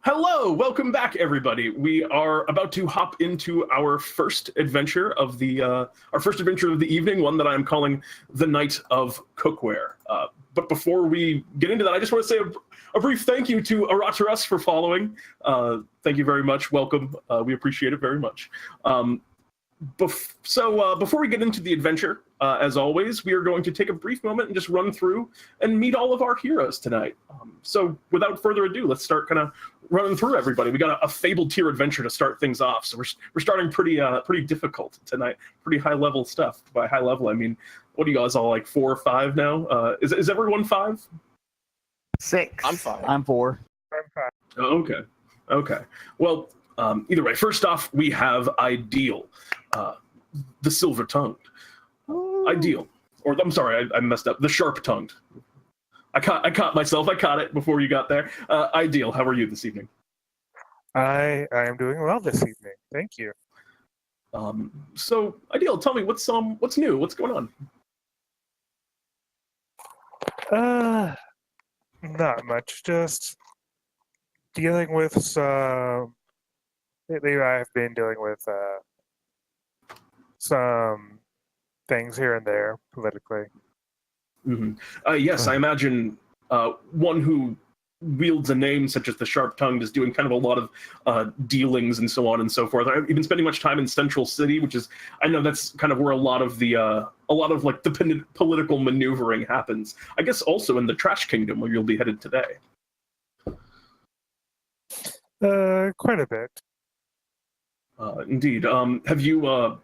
Hello, welcome back, everybody. We are about to hop into our first adventure of the evening, one that I'm calling the Night of Cookware. But before we get into that, I just want to say a brief thank you to Araturus for following. Thank you very much. Welcome. We appreciate it very much. Before we get into the adventure, as always, we are going to take a brief moment and just run through and meet all of our heroes tonight. So without further ado, let's start kind of running through everybody. We got a Fabled tier adventure to start things off, so we're starting pretty difficult tonight. Pretty high level stuff. By high level, I mean, what are you guys all like 4 or 5 now? Is everyone 5? 6. I'm 5. I'm 4. I'm 5. Oh, okay. Well, either way, first off, we have Ideal, the silver-tongued. Ideal, or I'm sorry, I messed up. The sharp-tongued. I caught myself. I caught it before you got there. Ideal, how are you this evening? I am doing well this evening. Thank you. So Ideal, tell me what's new? What's going on? Not much. Just dealing with some. Lately, I've been dealing with some things here and there politically. Mm-hmm. Yes, I imagine one who wields a name such as the Sharp-Tongued is doing kind of a lot of dealings and so on and so forth. I've been spending much time in Central City, which is, I know that's kind of where a lot of like the political maneuvering happens. I guess also in the Trash Kingdom, where you'll be headed today. Quite a bit. Indeed. Have you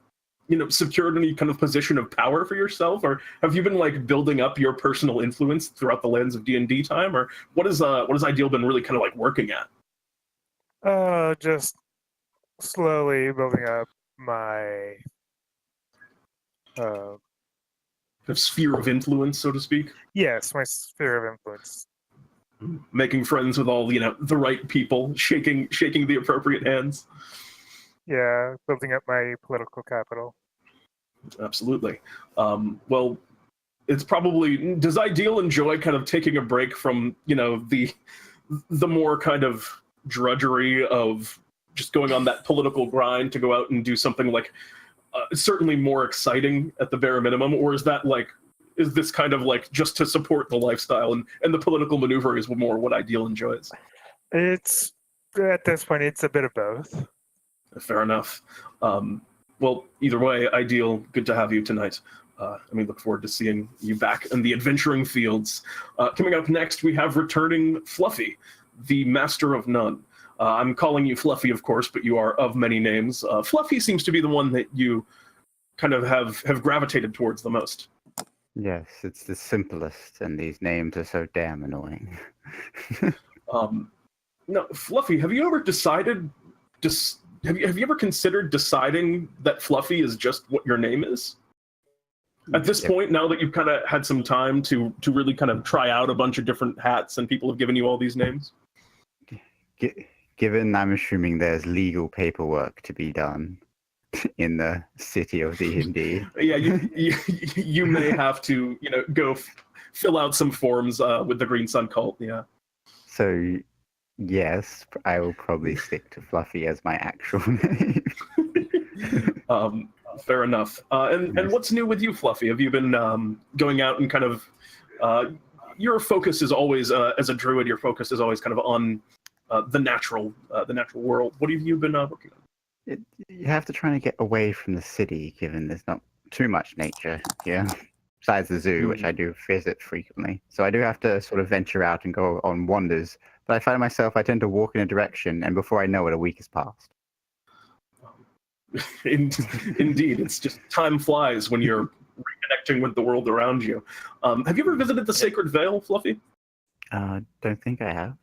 secured any kind of position of power for yourself, or have you been like building up your personal influence throughout the lands of DnDTime, or what has Ideal been really kind of like working at? Just slowly building up my sphere of influence, so to speak. Yes, my sphere of influence. Making friends with all the right people, shaking the appropriate hands. Yeah, building up my political capital. Absolutely. Well, it's probably, does Ideal enjoy kind of taking a break from the more kind of drudgery of just going on that political grind to go out and do something like certainly more exciting at the bare minimum, or is this kind of like just to support the lifestyle and the political maneuver is more what Ideal enjoys? It's at this point, it's a bit of both. Fair enough. Well, either way, Ideal, good to have you tonight. Look forward to seeing you back in the adventuring fields. Coming up next, we have returning Fluffy, the Master of None. I'm calling you Fluffy, of course, but you are of many names. Fluffy seems to be the one that you kind of have gravitated towards the most. Yes, it's the simplest, and these names are so damn annoying. Now, Fluffy, have you ever decided... Have you ever considered deciding that Fluffy is just what your name is? At this point, now that you've kind of had some time to really kind of try out a bunch of different hats and people have given you all these names? Given I'm assuming there's legal paperwork to be done in the city of D&D. Yeah, you may have to, go fill out some forms with the Green Sun Cult, yeah. So... yes, I will probably stick to Fluffy as my actual name. Fair enough. And what's new with you, Fluffy? Have you been going out and kind of... your focus is always, as a druid, your focus is always kind of on the natural world. What have you been working on? You have to try and get away from the city, given there's not too much nature here. Besides the zoo, which I do visit frequently. So I do have to sort of venture out and go on wanders. But I find myself, I tend to walk in a direction, and before I know it, a week has passed. Indeed, it's just time flies when you're reconnecting with the world around you. Have you ever visited the Sacred Vale, Fluffy? Don't think I have.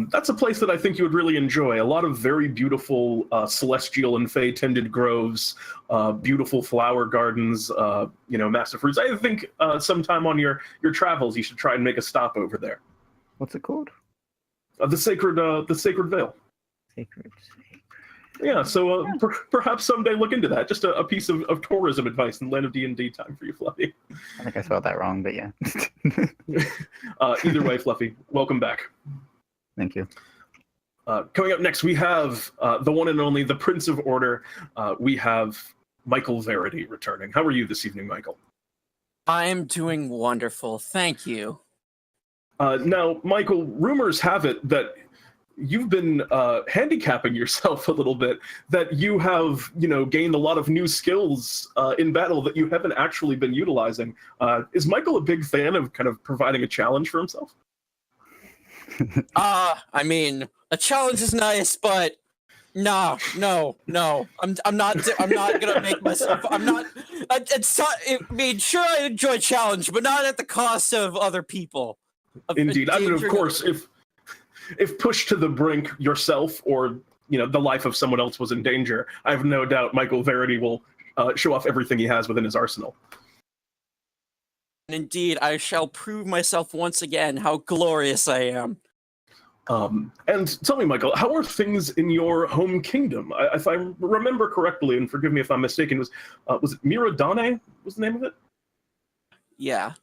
That's a place that I think you would really enjoy. A lot of very beautiful celestial and fey-tended groves, beautiful flower gardens, massive fruits. I think sometime on your travels, you should try and make a stop over there. What's it called? The Sacred Vale. Sacred. Yeah, so perhaps someday look into that. Just a piece of tourism advice in the land of DnDTime for you, Fluffy. I think I spelled that wrong, but yeah. Either way, Fluffy, welcome back. Thank you. Coming up next, we have the one and only, the Prince of Order. We have Michael Verity returning. How are you this evening, Michael? I'm doing wonderful, thank you. Now, Michael, rumors have it that you've been handicapping yourself a little bit, that you have, gained a lot of new skills in battle that you haven't actually been utilizing. Is Michael a big fan of kind of providing a challenge for himself? I mean, a challenge is nice, but no. I'm not gonna make myself. I'm not. Sure, I enjoy challenge, but not at the cost of other people. Indeed, I mean, of course, if pushed to the brink yourself or the life of someone else was in danger, I have no doubt Michael Verity will show off everything he has within his arsenal. Indeed, I shall prove myself once again how glorious I am. And tell me, Michael, how are things in your home kingdom? If I remember correctly, and forgive me if I'm mistaken, was it Miradane was the name of it? Yeah.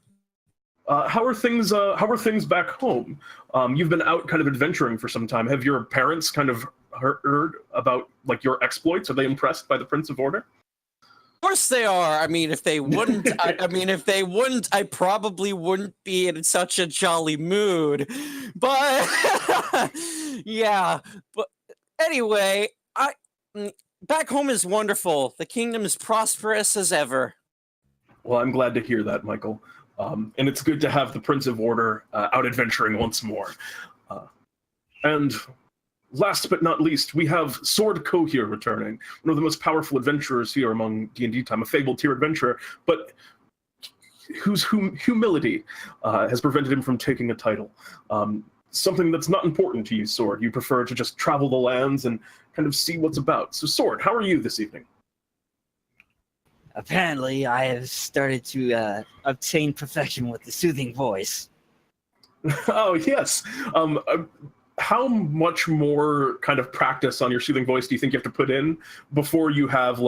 How are things back home? You've been out kind of adventuring for some time. Have your parents kind of heard about your exploits? Are they impressed by the Prince of Order? Of course they are. I mean, if they wouldn't, I probably wouldn't be in such a jolly mood. But yeah. But anyway, back home is wonderful. The kingdom is prosperous as ever. Well, I'm glad to hear that, Michael. And it's good to have the Prince of Order out adventuring once more. And last but not least, we have Sword Coheir returning, one of the most powerful adventurers here among DnDTime, a fabled tier adventurer, but whose humility has prevented him from taking a title. Something that's not important to you, Sword. You prefer to just travel the lands and kind of see what's about. So, Sword, how are you this evening? Apparently, I have started to obtain perfection with the soothing voice. Oh, yes. How much more kind of practice on your soothing voice do you think you have to put in before you have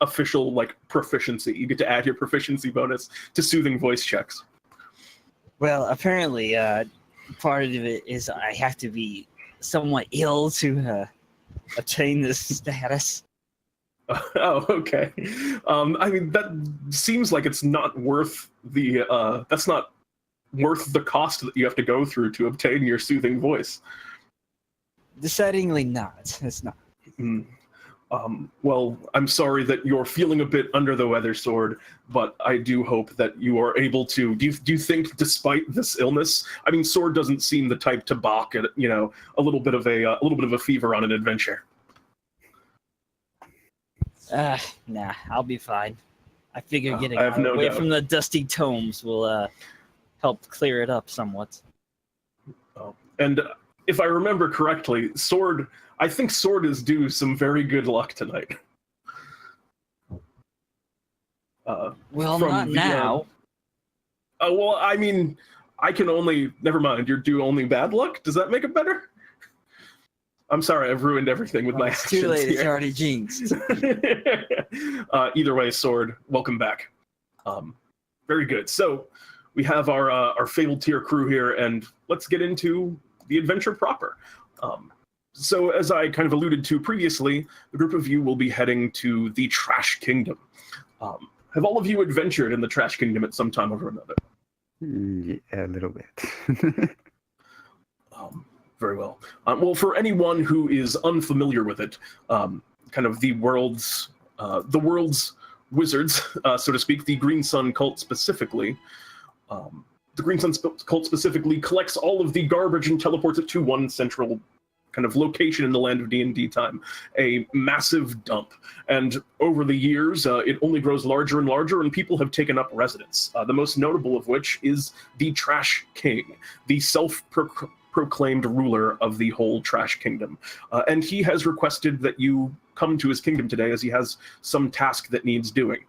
official proficiency? You get to add your proficiency bonus to soothing voice checks. Well, apparently, part of it is I have to be somewhat ill to attain this status. Oh, okay. I mean, that seems like it's not worth the cost that you have to go through to obtain your soothing voice. Decidedly not. It's not. Well, I'm sorry that you're feeling a bit under the weather, Sword, but I do hope that you are able to. Do you think, despite this illness, I mean, Sword doesn't seem the type to balk at a little bit of a fever on an adventure. Nah, I'll be fine. I figure getting away from the dusty tomes will help clear it up somewhat. Oh. And if I remember correctly, I think Sword is due some very good luck tonight. Well, not now. Well, I mean, never mind, you're due only bad luck? Does that make it better? I'm sorry, I've ruined everything with my actions. Too late, here. it's already jinxed. Either way, Sword, welcome back. Very good. So we have our fabled tier crew here, and let's get into the adventure proper. So as I kind of alluded to previously, the group of you will be heading to the Trash Kingdom. Have all of you adventured in the Trash Kingdom at some time or another? Yeah, a little bit. Very well. Well, for anyone who is unfamiliar with it, kind of the world's wizards, so to speak, the Green Sun cult specifically. The Green Sun cult specifically collects all of the garbage and teleports it to one central kind of location in the land of DnDTime, a massive dump. And over the years, it only grows larger and larger, and people have taken up residence. The most notable of which is the Trash King, the self-proclaimed ruler of the whole Trash Kingdom. And he has requested that you come to his kingdom today as he has some task that needs doing.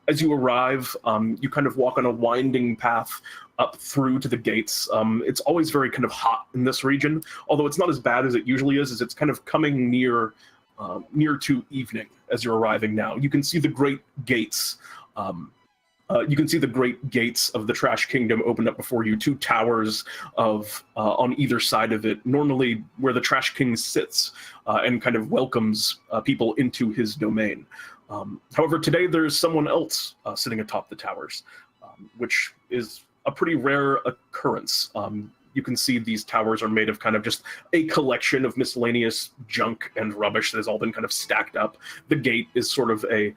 As you arrive, you kind of walk on a winding path up through to the gates. It's always very kind of hot in this region, although it's not as bad as it usually is, as it's kind of coming near to evening as you're arriving now. You can see the great gates You can see the great gates of the Trash Kingdom open up before you, 2 towers of on either side of it, normally where the Trash King sits and kind of welcomes people into his domain. However, today there's someone else sitting atop the towers, which is a pretty rare occurrence. You can see these towers are made of kind of just a collection of miscellaneous junk and rubbish that has all been kind of stacked up. The gate is sort of a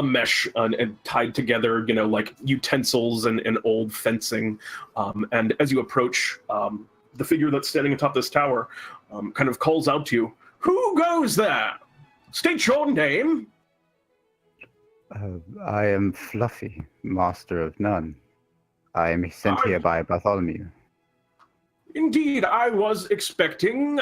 mesh and tied together, you know, like utensils and old fencing. And as you approach, the figure that's standing atop this tower kind of calls out to you, "Who goes there? State your name." I am Fluffy, Master of None. I am sent here by Bartholomew. Indeed, I was expecting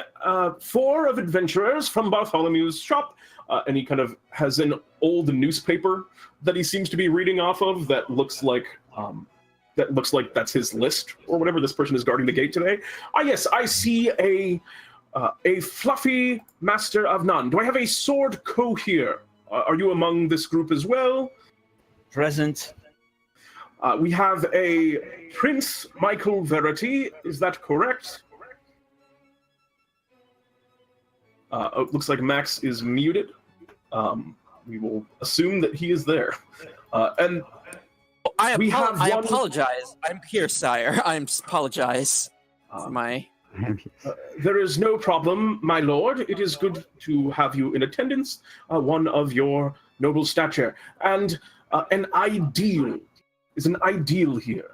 4 of adventurers from Bartholomew's shop. And he kind of has an old newspaper that he seems to be reading off of that looks like that's his list or whatever. This person is guarding the gate today. Ah, yes, I see a Fluffy Master of None. Do I have a sword Coheir? Are you among this group as well? Present. We have a Prince Michael Verity. Is that correct? It looks like Max is muted. We will assume that he is there. And I one... apologize. I'm here, sire. I apologize for my... There is no problem, my lord. It is good to have you in attendance, one of your noble stature. And an ideal is an ideal here.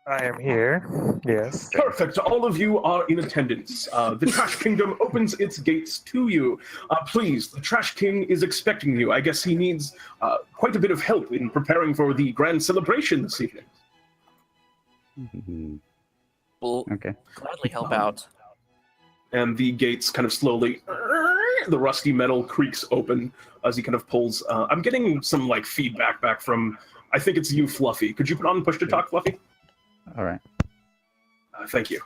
I am here. Yes. Perfect. All of you are in attendance. The Trash Kingdom opens its gates to you. Please, the Trash King is expecting you. I guess he needs quite a bit of help in preparing for the grand celebration this evening. Will gladly help out. And the gates kind of slowly, the rusty metal creaks open as he kind of pulls. I'm getting some like feedback back from, I think it's you, Fluffy. Could you put on push to talk, Fluffy? All right. Thank you.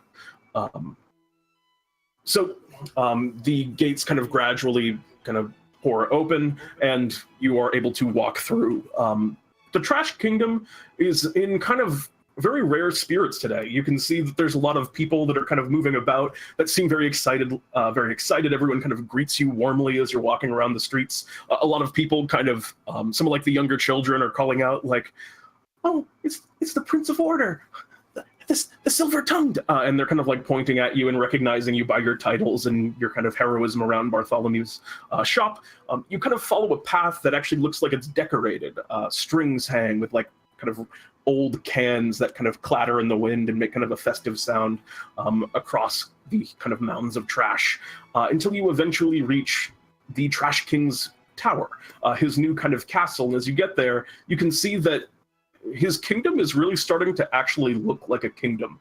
So the gates kind of gradually kind of pour open, and you are able to walk through. The Trash Kingdom is in kind of very rare spirits today. You can see that there's a lot of people that are kind of moving about that seem very excited. Everyone kind of greets you warmly as you're walking around the streets. A lot of people kind of, some of like the younger children are calling out like, "Oh, it's the Prince of Order. The silver-tongued," and they're kind of like pointing at you and recognizing you by your titles and your kind of heroism around Bartholomew's shop. You kind of follow a path that actually looks like it's decorated. Strings hang with like kind of old cans that kind of clatter in the wind and make kind of a festive sound across the kind of mountains of trash until you eventually reach the Trash King's tower, his new kind of castle. And as you get there, you can see that his kingdom is really starting to actually look like a kingdom.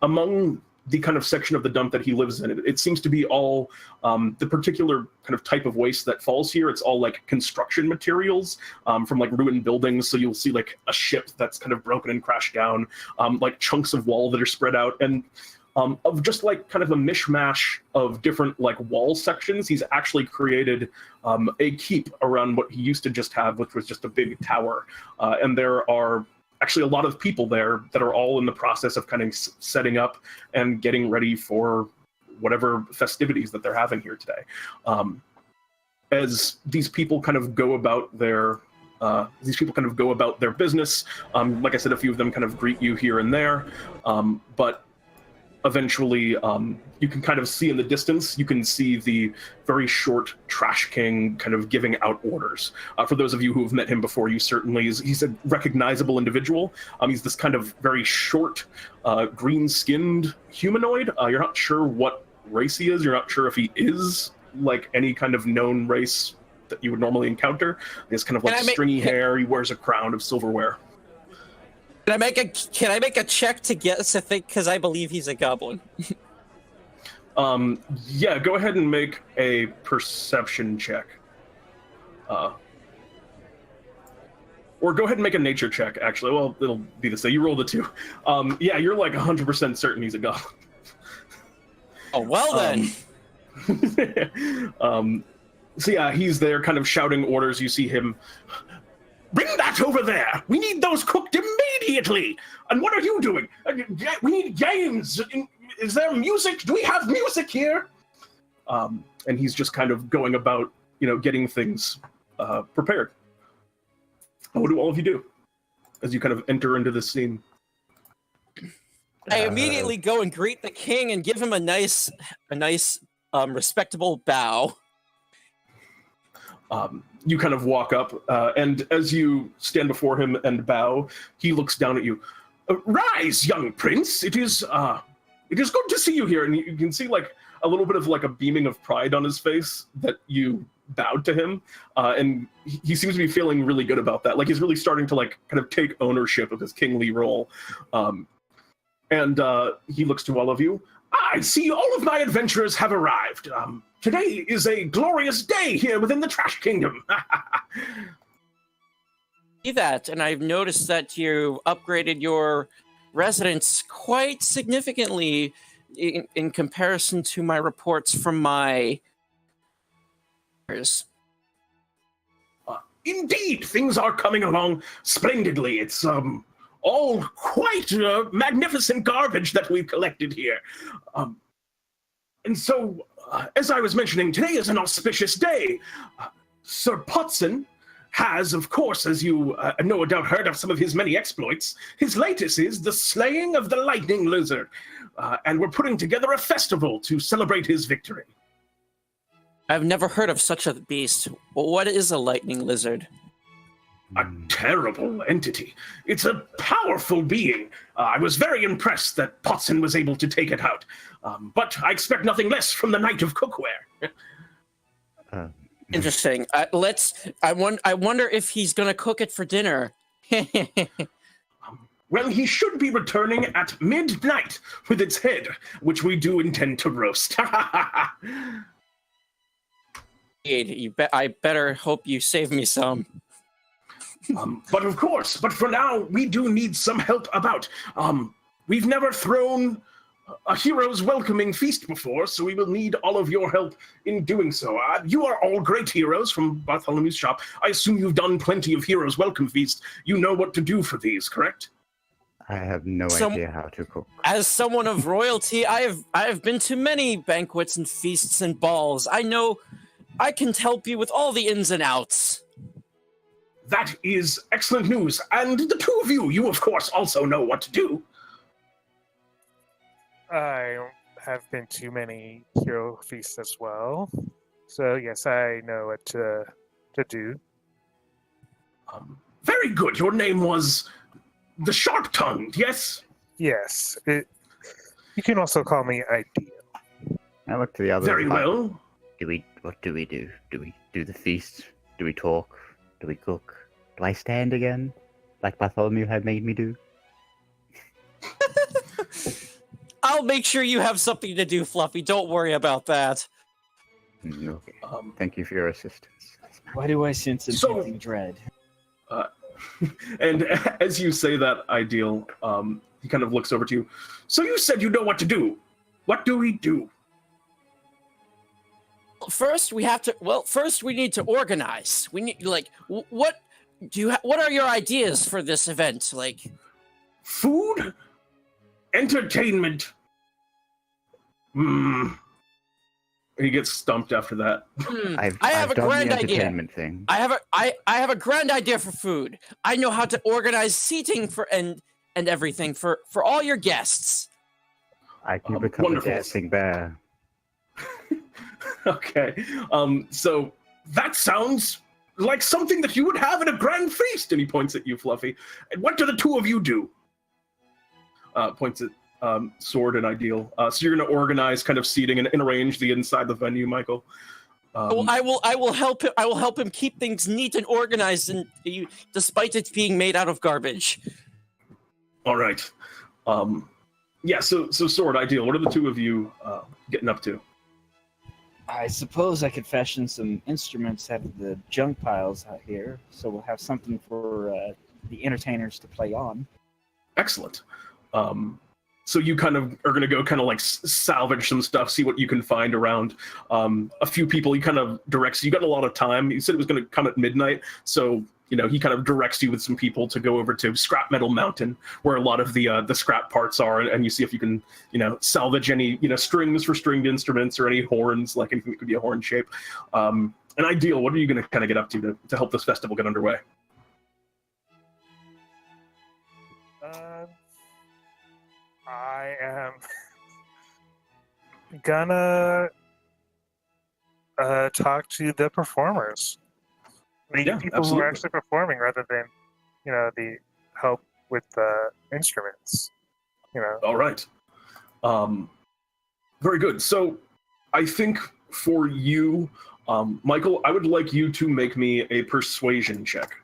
Among the kind of section of the dump that he lives in, it seems to be all the particular kind of type of waste that falls here. It's all like construction materials from like ruined buildings. So you'll see like a ship that's kind of broken and crashed down, like chunks of wall that are spread out, and of just like kind of a mishmash of different like wall sections. He's actually created a keep around what he used to just have, which was just a big tower. And there are actually a lot of people there that are all in the process of kind of setting up and getting ready for whatever festivities that they're having here today. As these people kind of go about their business, like I said, a few of them kind of greet you here and there, but eventually you can kind of see in the distance, you can see the very short Trash King kind of giving out orders. For those of you who have met him before, you certainly, he's a recognizable individual. He's this kind of very short, green-skinned humanoid. You're not sure what race he is. You're not sure if he is like any kind of known race that you would normally encounter. He has kind of like stringy hair. He wears a crown of silverware. Can I make a check to guess? I think because I believe he's a goblin. Yeah, go ahead and make a perception check. Or go ahead and make a nature check, actually. Well, it'll be the same. You rolled a 2. Yeah, you're like 100% certain he's a goblin. Oh, well then. So yeah, he's there kind of shouting orders. You see him. Bring that over there. We need those cooked immediately. And what are you doing? We need games. Is there music? Do we have music here? And he's just kind of going about, getting things prepared. What do all of you do as you kind of enter into this scene? I immediately go and greet the king and give him a nice, respectable bow. You kind of walk up, and as you stand before him and bow, he looks down at you. Rise, young prince. It is good to see you here. And you can see like a little bit of like a beaming of pride on his face that you bowed to him, and he seems to be feeling really good about that. Like he's really starting to like kind of take ownership of his kingly role. And he looks to all of you. I see all of my adventurers have arrived. Today is a glorious day here within the Trash Kingdom. See that, and I've noticed that you upgraded your residence quite significantly in comparison to my reports from my... Indeed, things are coming along splendidly. It's all quite magnificent garbage that we've collected here. And so, as I was mentioning, today is an auspicious day. Sir Potsan has, of course, as you no doubt heard of some of his many exploits, his latest is the slaying of the lightning lizard. And we're putting together a festival to celebrate his victory. I've never heard of such a beast. What is a lightning lizard? A terrible entity. It's a powerful being. I was very impressed that Potsan was able to take it out. But I expect nothing less from the Knight of Cookware. Interesting. I wonder if he's gonna cook it for dinner. Well, he should be returning at midnight with its head, which we do intend to roast. I better hope you save me some. But of course, for now, we do need some help about. We've never thrown a hero's welcoming feast before, so we will need all of your help in doing so. You are all great heroes from Bartholomew's shop. I assume you've done plenty of heroes welcome feasts. You know what to do for these, correct? I have no idea how to cook. As someone of royalty, I have been to many banquets and feasts and balls. I know I can help you with all the ins and outs. That is excellent news. And the two of you of course also know what to do. I have been to many hero feasts as well. So yes, I know what to do. Very good. Your name was the Sharp-Tongued, yes? Yes. You can also call me Ideal. I look to the others. Very well. What do we do? Do we do the feast? Do we talk? Do we cook? Do I stand again? Like Bartholomew had made me do? I'll make sure you have something to do, Fluffy. Don't worry about that. Okay. Thank you for your assistance. Why do I sense impending dread? And as you say that, Ideal, he kind of looks over to you. So you said you know what to do. What do we do? First, we need to organize. We need, what are your ideas for this event? Food? Entertainment? He gets stumped after that. I have a done grand the idea. entertainment thing. I have a grand idea for food. I know how to organize seating for and everything for all your guests. I can become wonderful. a dancing bear. Okay. So that sounds like something that you would have at a grand feast. And he points at you, Fluffy. And what do the two of you do? Points at Sword and Ideal. So you're going to organize kind of seating and arrange the inside the venue, Michael. I will help him. I will help him keep things neat and organized, despite it being made out of garbage. All right. Yeah. So Sword, Ideal. What are the two of you getting up to? I suppose I could fashion some instruments out of the junk piles out here, so we'll have something for the entertainers to play on. Excellent. So you kind of are going to go kind of like salvage some stuff, see what you can find around. A few people he kind of directs. You got a lot of time. You said it was going to come at midnight, so he kind of directs you with some people to go over to Scrap Metal Mountain, where a lot of the scrap parts are, and you see if you can, salvage any, strings for stringed instruments or any horns, like anything that could be a horn shape. And Ideal, what are you going to kind of get up to help this festival get underway? I am gonna talk to the performers, the Yeah, people absolutely. who are actually performing, rather than the help with the instruments. All right. Very good. So I think for you, Michael, I would like you to make me a persuasion check,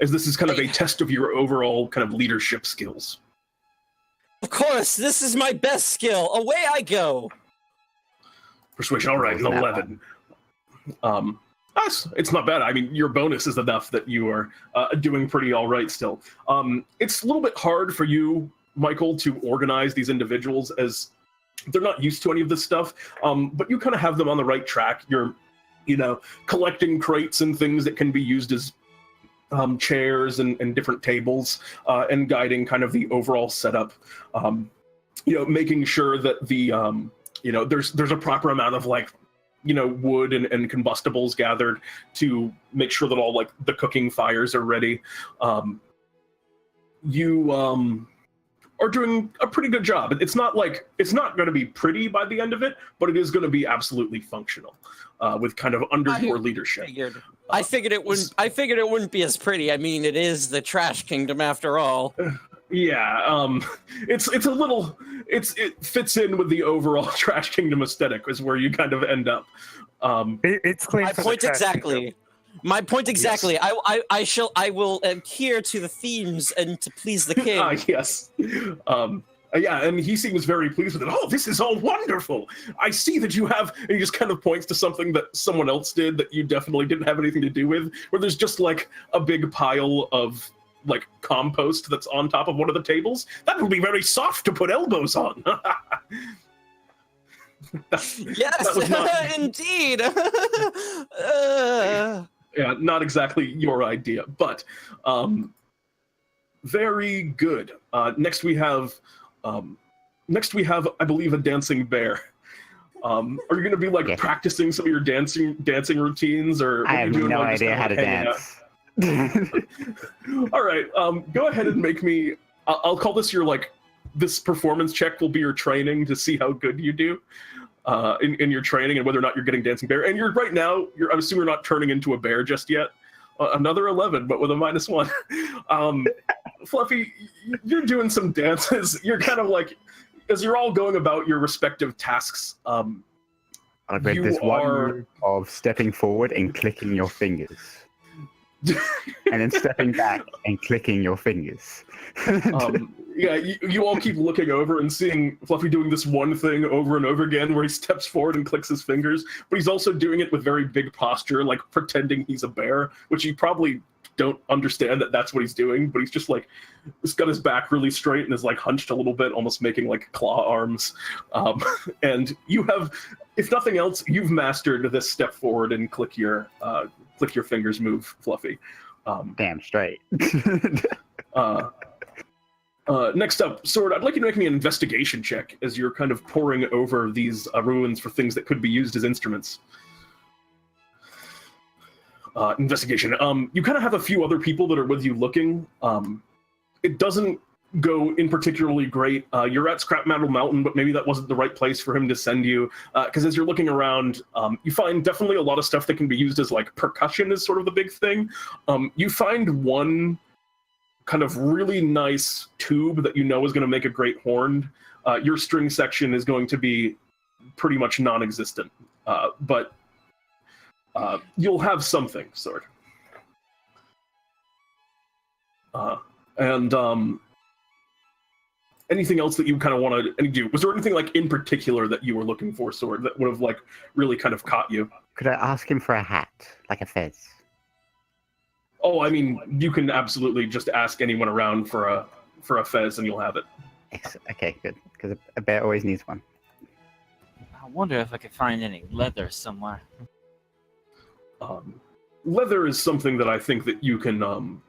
as this is kind of a test of your overall kind of leadership skills. Of course, this is my best skill. Away I go. Persuasion, all right, an 11. It's not bad. I mean, your bonus is enough that you are doing pretty all right still. It's a little bit hard for you, Michael, to organize these individuals, as they're not used to any of this stuff, but you kind of have them on the right track. You're, collecting crates and things that can be used as chairs and different tables, and guiding kind of the overall setup. Making sure that the there's a proper amount of wood and combustibles gathered to make sure that all the cooking fires are ready. You are doing a pretty good job. It's not going to be pretty by the end of it, but it is going to be absolutely functional, with kind of under your leadership. I figured it wouldn't be as pretty. I mean, it is the Trash Kingdom after all. Yeah, it fits in with the overall Trash Kingdom aesthetic, is where you kind of end up. It's clean. My point exactly. My point exactly. Yes. I will adhere to the themes and to please the king. Yes. Yeah, and he seems very pleased with it. Oh, this is all wonderful. I see that you have, and he just kind of points to something that someone else did that you definitely didn't have anything to do with, where there's just a big pile of compost that's on top of one of the tables. That will be very soft to put elbows on. Yes, not... indeed. Yeah, not exactly your idea, but very good. Next we have, I believe, a dancing bear. Are you going to be practicing some of your dancing routines, or I have no idea how to dance. All right, go ahead and make me. I'll call this your this performance check will be your training to see how good you do in your training and whether or not you're getting dancing bear. And you're right now. I assume you're not turning into a bear just yet. Another 11, but with a -1. Fluffy, you're doing some dances. You're kind of as you're all going about your respective tasks. I've read this one of stepping forward and clicking your fingers. And then stepping back and clicking your fingers. Yeah, you all keep looking over and seeing Fluffy doing this one thing over and over again, where he steps forward and clicks his fingers, but he's also doing it with very big posture, pretending he's a bear, which you probably don't understand that's what he's doing, but he's just he's got his back really straight and is hunched a little bit, almost making claw arms. And you have, if nothing else, you've mastered this step forward and click your fingers move, Fluffy. Damn straight. Next up, Sword, I'd like you to make me an investigation check as you're kind of poring over these ruins for things that could be used as instruments. Investigation. You kind of have a few other people that are with you looking. It doesn't go in particularly great. You're at Scrap Metal Mountain, but maybe that wasn't the right place for him to send you, because as you're looking around, you find definitely a lot of stuff that can be used as percussion is sort of the big thing. You find one kind of really nice tube that is going to make a great horn. Your string section is going to be pretty much non-existent, but you'll have something, Sword. And anything else that you kind of want to do? Was there anything in particular that you were looking for, Sword, that would have really kind of caught you? Could I ask him for a hat, a fez? Oh, I mean, you can absolutely just ask anyone around for a fez, and you'll have it. Okay, good, because a bear always needs one. I wonder if I could find any leather somewhere. leather is something that I think that you can kind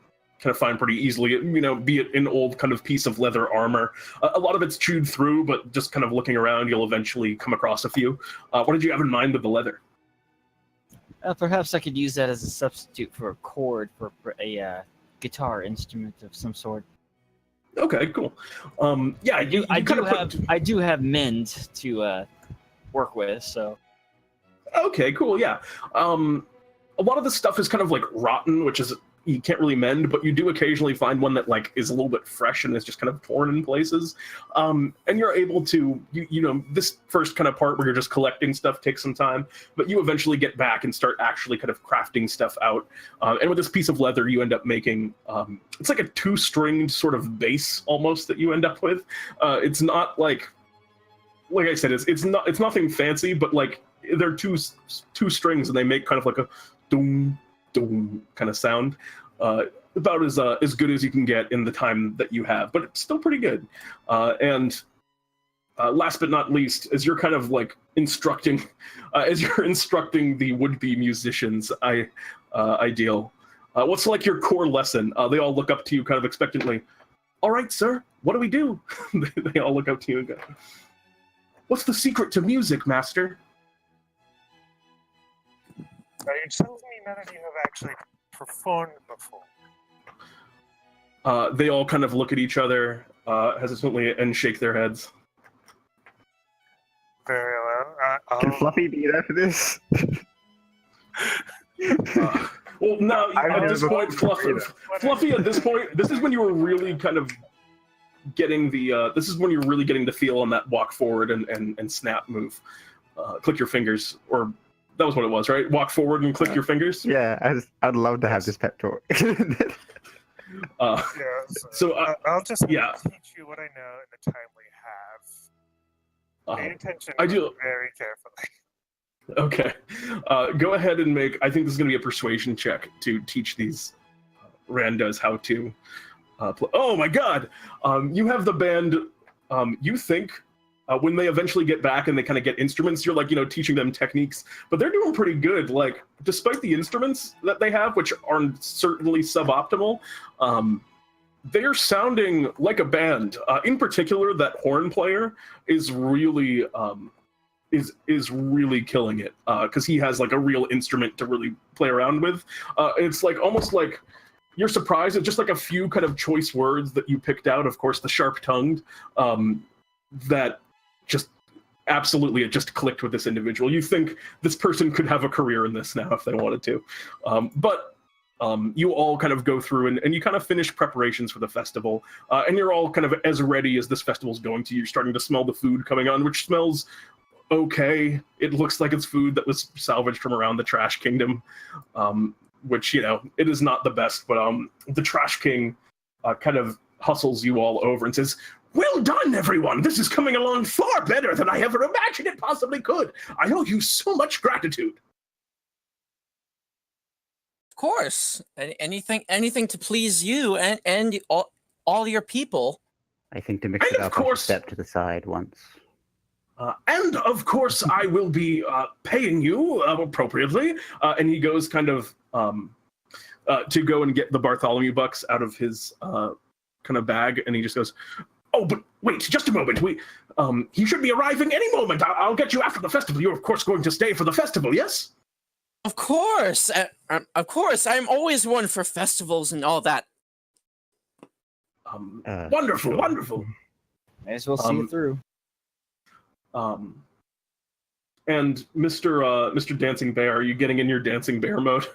of find pretty easily. You know, be it an old kind of piece of leather armor. A lot of it's chewed through, but just kind of looking around, you'll eventually come across a few. What did you have in mind with the leather? Perhaps I could use that as a substitute for a chord for a guitar instrument of some sort. Okay, cool. Yeah, I do have mend to work with, so. Okay, cool. Yeah. A lot of the stuff is kind of like rotten, which is you can't really mend, but you do occasionally find one that like is a little bit fresh and is just kind of torn in places. And you're able to, you know, this first kind of part where you're just collecting stuff takes some time, but you eventually get back and start actually kind of crafting stuff out. And with this piece of leather, you end up making, it's like a 2-stringed sort of bass almost that you end up with. It's not like I said, it's nothing fancy, but like they're two strings and they make kind of like a doom, doom kind of sound, about as good as you can get in the time that you have, but it's still pretty good. And last but not least, as you're kind of like instructing the would-be musicians, ideal. What's like your core lesson? They all look up to you kind of expectantly. All right, sir, what do we do? They all look up to you and go, what's the secret to music, master? Are you telling me none of you have actually performed before? They all kind of look at each other hesitantly and shake their heads. Very well. Can Fluffy be there for this? Well, no, at this point, Fluffy, at this point, this is when you were really kind of getting the, this is when you're really getting the feel on that walk forward and snap move. Click your fingers, or that was what it was, right? Walk forward and click your fingers? Yeah, I'd love to have this pep talk. I'll just teach you what I know in the time we have. Pay attention very carefully. Okay. Go ahead and make, I think this is going to be a persuasion check to teach these randos how to play. Oh my god! You have the band, you think, when they eventually get back and they kind of get instruments, you're like, you know, teaching them techniques, but they're doing pretty good. Like, despite the instruments that they have, which are certainly suboptimal, they're sounding like a band. In particular, that horn player is really is really killing it, because he has like a real instrument to really play around with. It's like almost like you're surprised at just like a few kind of choice words that you picked out. Of course, the sharp-tongued, that just absolutely, it just clicked with this individual. You think this person could have a career in this now if they wanted to. But you all kind of go through and you kind of finish preparations for the festival. And you're all kind of as ready as this festival's going to. You're starting to smell the food coming on, which smells okay. It looks like it's food that was salvaged from around the Trash Kingdom, which, you know, it is not the best, but the Trash King kind of hustles you all over and says, well done, everyone. This is coming along far better than I ever imagined it possibly could. I owe you so much gratitude. Of course. Anything to please you and all your people. I think to mix it up, I should step to the side once. And of course, I will be paying you appropriately. And he goes kind of to go and get the Bartholomew bucks out of his kind of bag, and he just goes, oh, but wait, just a moment. He should be arriving any moment. I'll get you after the festival. You're, of course, going to stay for the festival, yes? Of course. Of course. I'm always one for festivals and all that. Wonderful, sure. wonderful. May as well see it through. And Mr. Dancing Bear, are you getting in your Dancing Bear mode?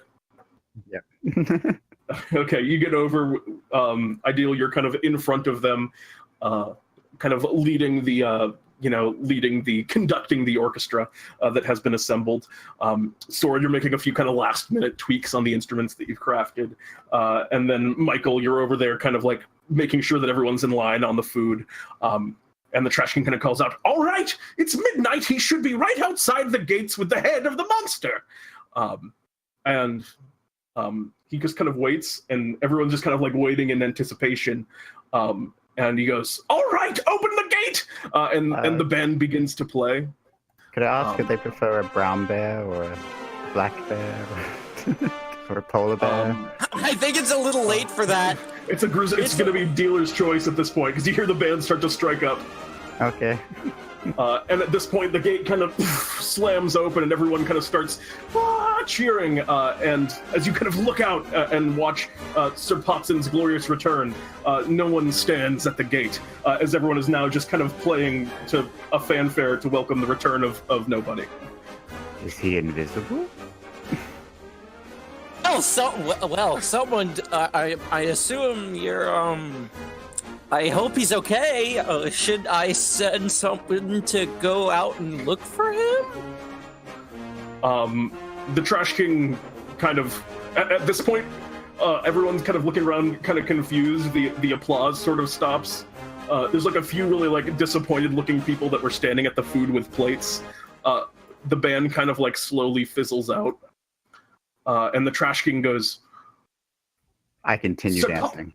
Yeah. Okay, you get over. Ideal, you're kind of in front of them, kind of leading the, conducting the orchestra that has been assembled. Sword, you're making a few kind of last-minute tweaks on the instruments that you've crafted, and then Michael, you're over there, kind of like making sure that everyone's in line on the food. And the Trash King kind of calls out, all right, it's midnight. He should be right outside the gates with the head of the monster. And he just kind of waits, and everyone's just kind of like waiting in anticipation. And he goes, all right, open the gate! And the band begins to play. Could I ask if they prefer a brown bear or a black bear? Or a polar bear. I think it's a little late for that. It's going to be dealer's choice at this point, because you hear the band start to strike up. Okay. And at this point, the gate kind of slams open, and everyone kind of starts cheering. And as you kind of look out and watch Sir Potsan's glorious return, no one stands at the gate, as everyone is now just kind of playing to a fanfare to welcome the return of nobody. Is he invisible? Oh, someone. I assume you're. I hope he's okay. Should I send someone to go out and look for him? The Trash King kind of, at this point, everyone's kind of looking around, kind of confused. The applause sort of stops. There's like a few really like disappointed looking people that were standing at the food with plates. The band kind of like slowly fizzles out. And the Trash King goes, I continue dancing.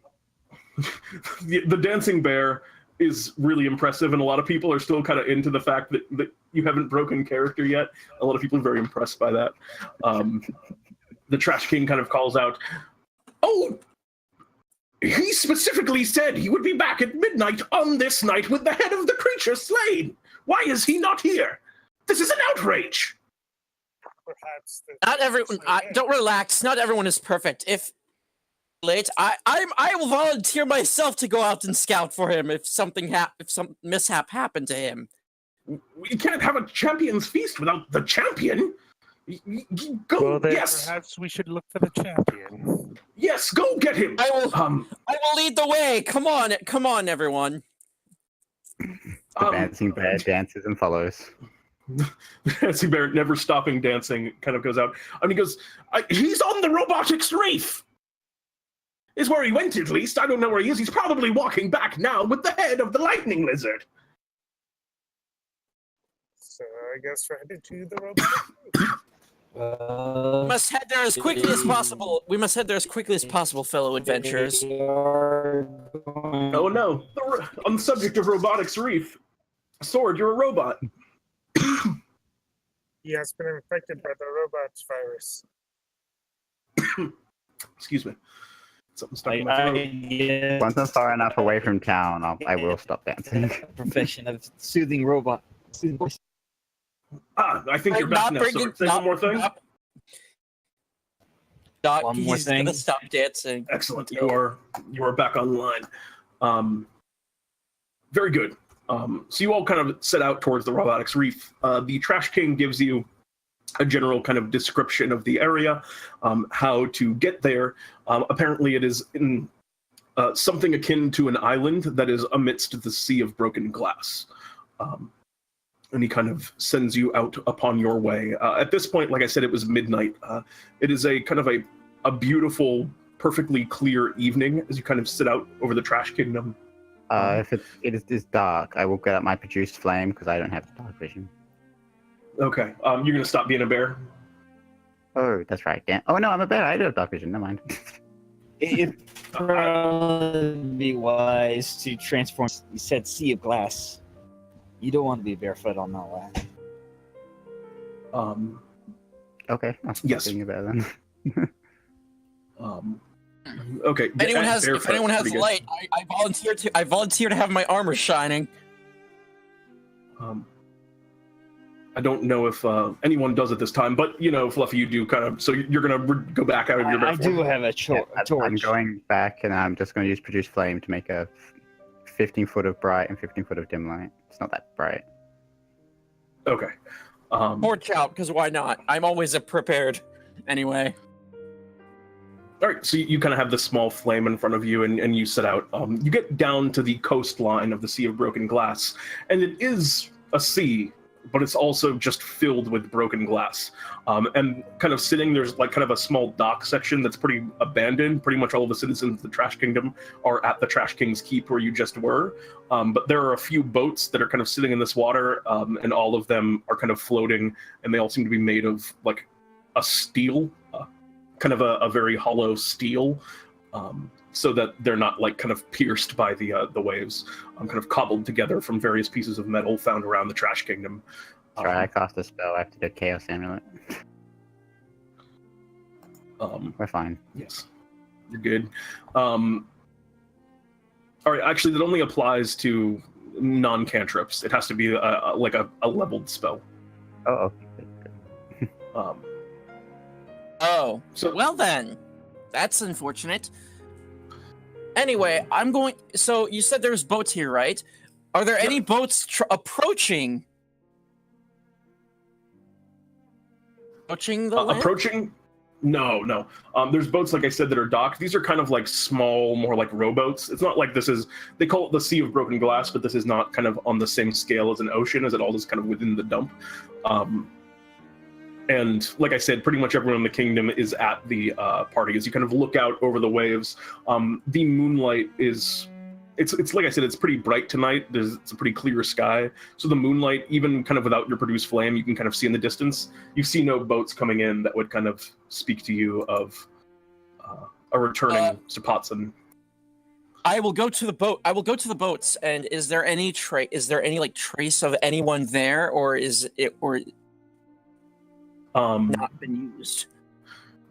The dancing bear is really impressive, and a lot of people are still kind of into the fact that you haven't broken character yet. A lot of people are very impressed by that. The Trash King kind of calls out, "Oh, he specifically said he would be back at midnight on this night with the head of the creature slain. Why is he not here? This is an outrage." Perhaps Not everyone. Don't relax. Not everyone is perfect. If late, I will volunteer myself to go out and scout for him if some mishap happened to him. We can't have a champion's feast without the champion. Go. well, then Yes. perhaps we should look for the champion. Yes. Go get him. I will lead the way. Come on, everyone. The dancing bear dances and follows. Dancing bear, never stopping dancing, kind of goes out. And he goes, he's on the Robotics Reef. Is where he went, at least. I don't know where he is. He's probably walking back now with the head of the lightning lizard. So I guess we're headed to the robot. We must head there as quickly as possible. Fellow adventurers. Oh no. On the subject of Robotics Reef, Sword, you're a robot. He has been infected by the robots virus. Excuse me. Something stuck in my throat. Once I'm far enough away from town, I will stop dancing. Profession of soothing robot. I think you're back now, Sword. Say one more thing. One more He's thing. gonna stop dancing. Excellent. You are back online. Very good. So you all kind of set out towards the Robotics Reef. The Trash King gives you a general kind of description of the area, how to get there. Apparently it is in something akin to an island that is amidst the sea of broken glass. And he kind of sends you out upon your way. At this point, like I said, it was midnight. It is a kind of a beautiful, perfectly clear evening as you kind of sit out over the Trash Kingdom. If it is dark, I will get out my produced flame because I don't have dark vision. Okay. You're going to stop being a bear? Oh, that's right. Yeah. Oh no, I'm a bear. I do have dark vision. Never mind. It'd probably be wise to transform. You said sea of glass. You don't want to be barefoot on that land. Okay. I'll stop Yes. being a bear then. Okay. If anyone has light, I volunteer to have my armor shining. I don't know if anyone does at this time, but Fluffy, you do kind of. So you're gonna go back out of your. I do have a torch. I'm going back, and I'm just going to use produce flame to make a 15 foot of bright and 15 foot of dim light. It's not that bright. Okay. Torch out, because why not? I'm always prepared. Anyway. All right, so you kind of have this small flame in front of you, and you set out. You get down to the coastline of the Sea of Broken Glass, and it is a sea, but it's also just filled with broken glass. And kind of sitting, there's like kind of a small dock section that's pretty abandoned. Pretty much all of the citizens of the Trash Kingdom are at the Trash King's Keep where you just were. But there are a few boats that are kind of sitting in this water, and all of them are kind of floating, and they all seem to be made of like a steel, kind of a very hollow steel, so that they're not like kind of pierced by the waves. Kind of cobbled together from various pieces of metal found around the Trash Kingdom. Sorry, I cast a spell. I have to do Chaos Amulet. We're fine. Yes, you're good. All right, actually, that only applies to non-cantrips. It has to be like a leveled spell. Oh, okay. Oh, So- well then, that's unfortunate. Anyway, so you said there's boats here, right? Are there any boats approaching the land? Approaching? No. There's boats, like I said, that are docked. These are kind of like small, more like rowboats. It's not like they call it the Sea of Broken Glass, but this is not kind of on the same scale as an ocean, as it all is kind of within the dump. And like I said, pretty much everyone in the kingdom is at the party. As you kind of look out over the waves, the moonlight is... It's like I said, it's pretty bright tonight. It's a pretty clear sky. So the moonlight, even kind of without your produced flame, you can kind of see in the distance. You see no boats coming in that would kind of speak to you of a returning Sir Potsan. I will go to the boat. I will go to the boats. And is there any like trace of anyone there, or is it not been used?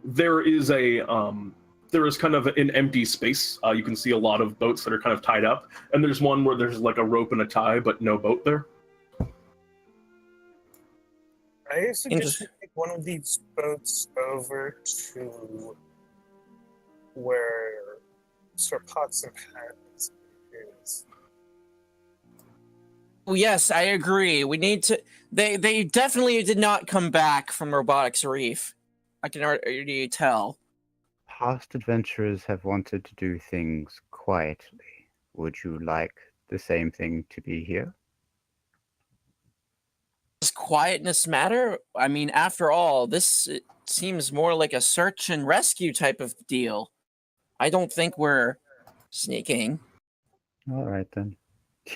There is kind of an empty space. You can see a lot of boats that are kind of tied up, and there's one where there's like a rope and a tie, but no boat there. I suggest you take one of these boats over to where Sir Potsan Pans is. Oh, yes, I agree. We need to. They definitely did not come back from Robotics Reef. I can already tell. Past adventurers have wanted to do things quietly. Would you like the same thing to be here? Does quietness matter? I mean, after all, it seems more like a search and rescue type of deal. I don't think we're sneaking. All right then.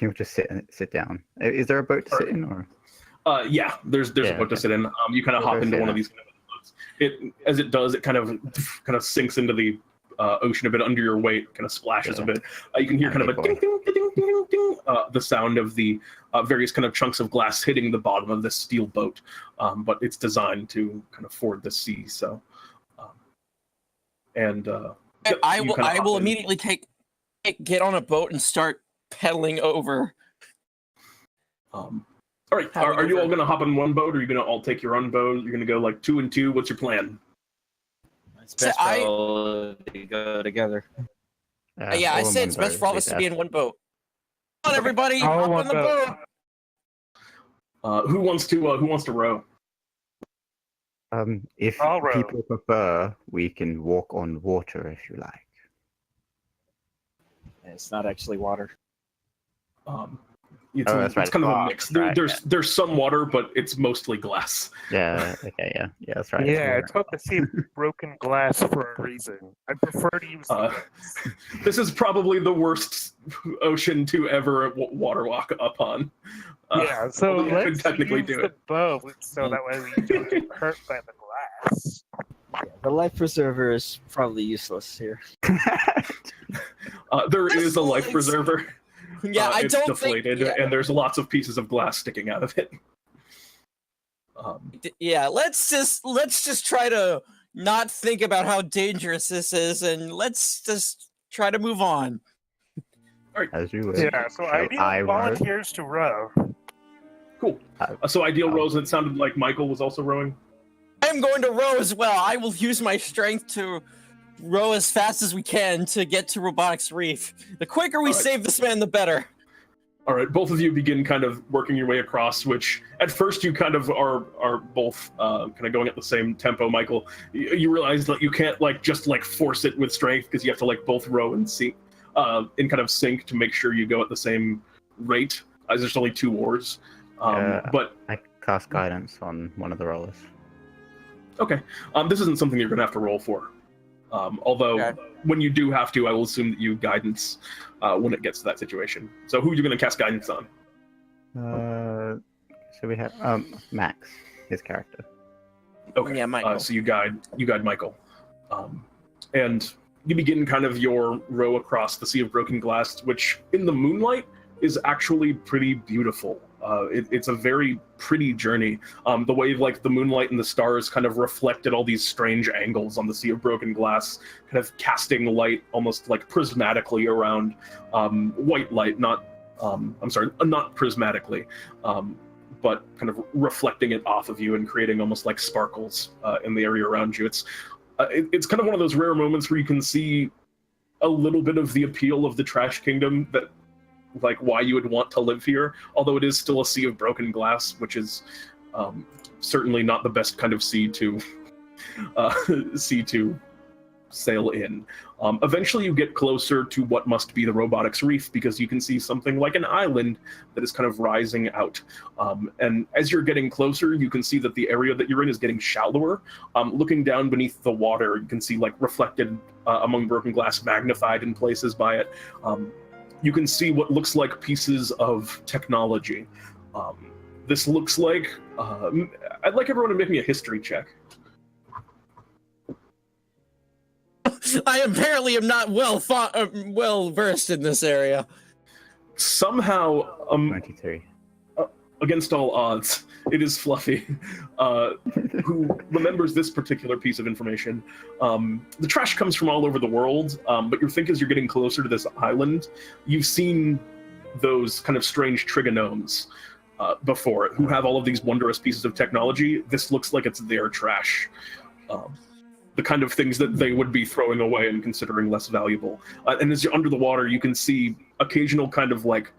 You'll just sit down. Is there a boat to sit in, or? Yeah, there's a boat to sit in. You kind of hop into one of these kind of boats. As it does, it kind of sinks into the ocean a bit under your weight, kind of splashes a bit. You can hear kind of a ding, ding, ding, ding, ding, ding, the sound of the various kind of chunks of glass hitting the bottom of this steel boat. But it's designed to kind of ford the sea. So, I will immediately get on a boat and start pedaling over. All right, are you all going to hop on one boat, or are you going to all take your own boat? You're going to go like 2 and 2? What's your plan? It's best for all to go together. Yeah, I say it's best for all of us to be in one boat. Come on, everybody, hop on the boat. Who wants to row? If I'll row. people prefer, we can walk on water if you like. It's not actually water. It's kind of a mix. There's some water, but it's mostly glass. Yeah. Okay. Yeah. That's right. Yeah, it's called the Sea of Broken Glass for a reason. I prefer to use This is probably the worst ocean to ever water walk up on. yeah, so although you let's could technically use do the it. boat so that way we don't get hurt by the glass. Yeah, the life preserver is probably useless here. There is a life preserver. Yeah, I it's don't deflated, think. and there's lots of pieces of glass sticking out of it. Yeah, let's just try to not think about how dangerous this is, and let's just try to move on. As you wish. Yeah, so ideal volunteers to row. Cool. So ideal rows. It sounded like Michael was also rowing. I'm going to row as well. I will use my strength to row as fast as we can to get to Robotics Reef. The quicker we save this man, the better. All right, both of you begin kind of working your way across, which at first you kind of are both kind of going at the same tempo. Michael, you realize that you can't just force it with strength, because you have to both row and sink, in kind of sync to make sure you go at the same rate, as there's only 2 oars. But I cast guidance on one of the rollers. Okay, this isn't something you're going to have to roll for. Although when you do have to, I will assume that you guidance when it gets to that situation. So who are you going to cast guidance on? So we have Max, his character. Okay, yeah, Michael. So you guide Michael, and you begin kind of your row across the Sea of Broken Glass, which in the moonlight is actually pretty beautiful. It's a very pretty journey. The way like the moonlight and the stars kind of reflected all these strange angles on the sea of broken glass, kind of casting light almost like prismatically around white light, not not prismatically, but kind of reflecting it off of you and creating almost like sparkles in the area around you. It's kind of one of those rare moments where you can see a little bit of the appeal of the Trash Kingdom, that like why you would want to live here, although it is still a sea of broken glass, which is certainly not the best kind of sea to sail in. Eventually you get closer to what must be the Robotics Reef, because you can see something like an island that is kind of rising out. And as you're getting closer, you can see that the area that you're in is getting shallower. Looking down beneath the water, you can see like reflected among broken glass, magnified in places by it. You can see what looks like pieces of technology. This looks like... I'd like everyone to make me a history check. I apparently am not well versed in this area. Somehow, 23. against all odds, it is Fluffy who remembers this particular piece of information. The trash comes from all over the world, but you think as you're getting closer to this island, you've seen those kind of strange trigonomes before, who have all of these wondrous pieces of technology. This looks like it's their trash. The kind of things that they would be throwing away and considering less valuable. And as you're under the water, you can see occasional kind of like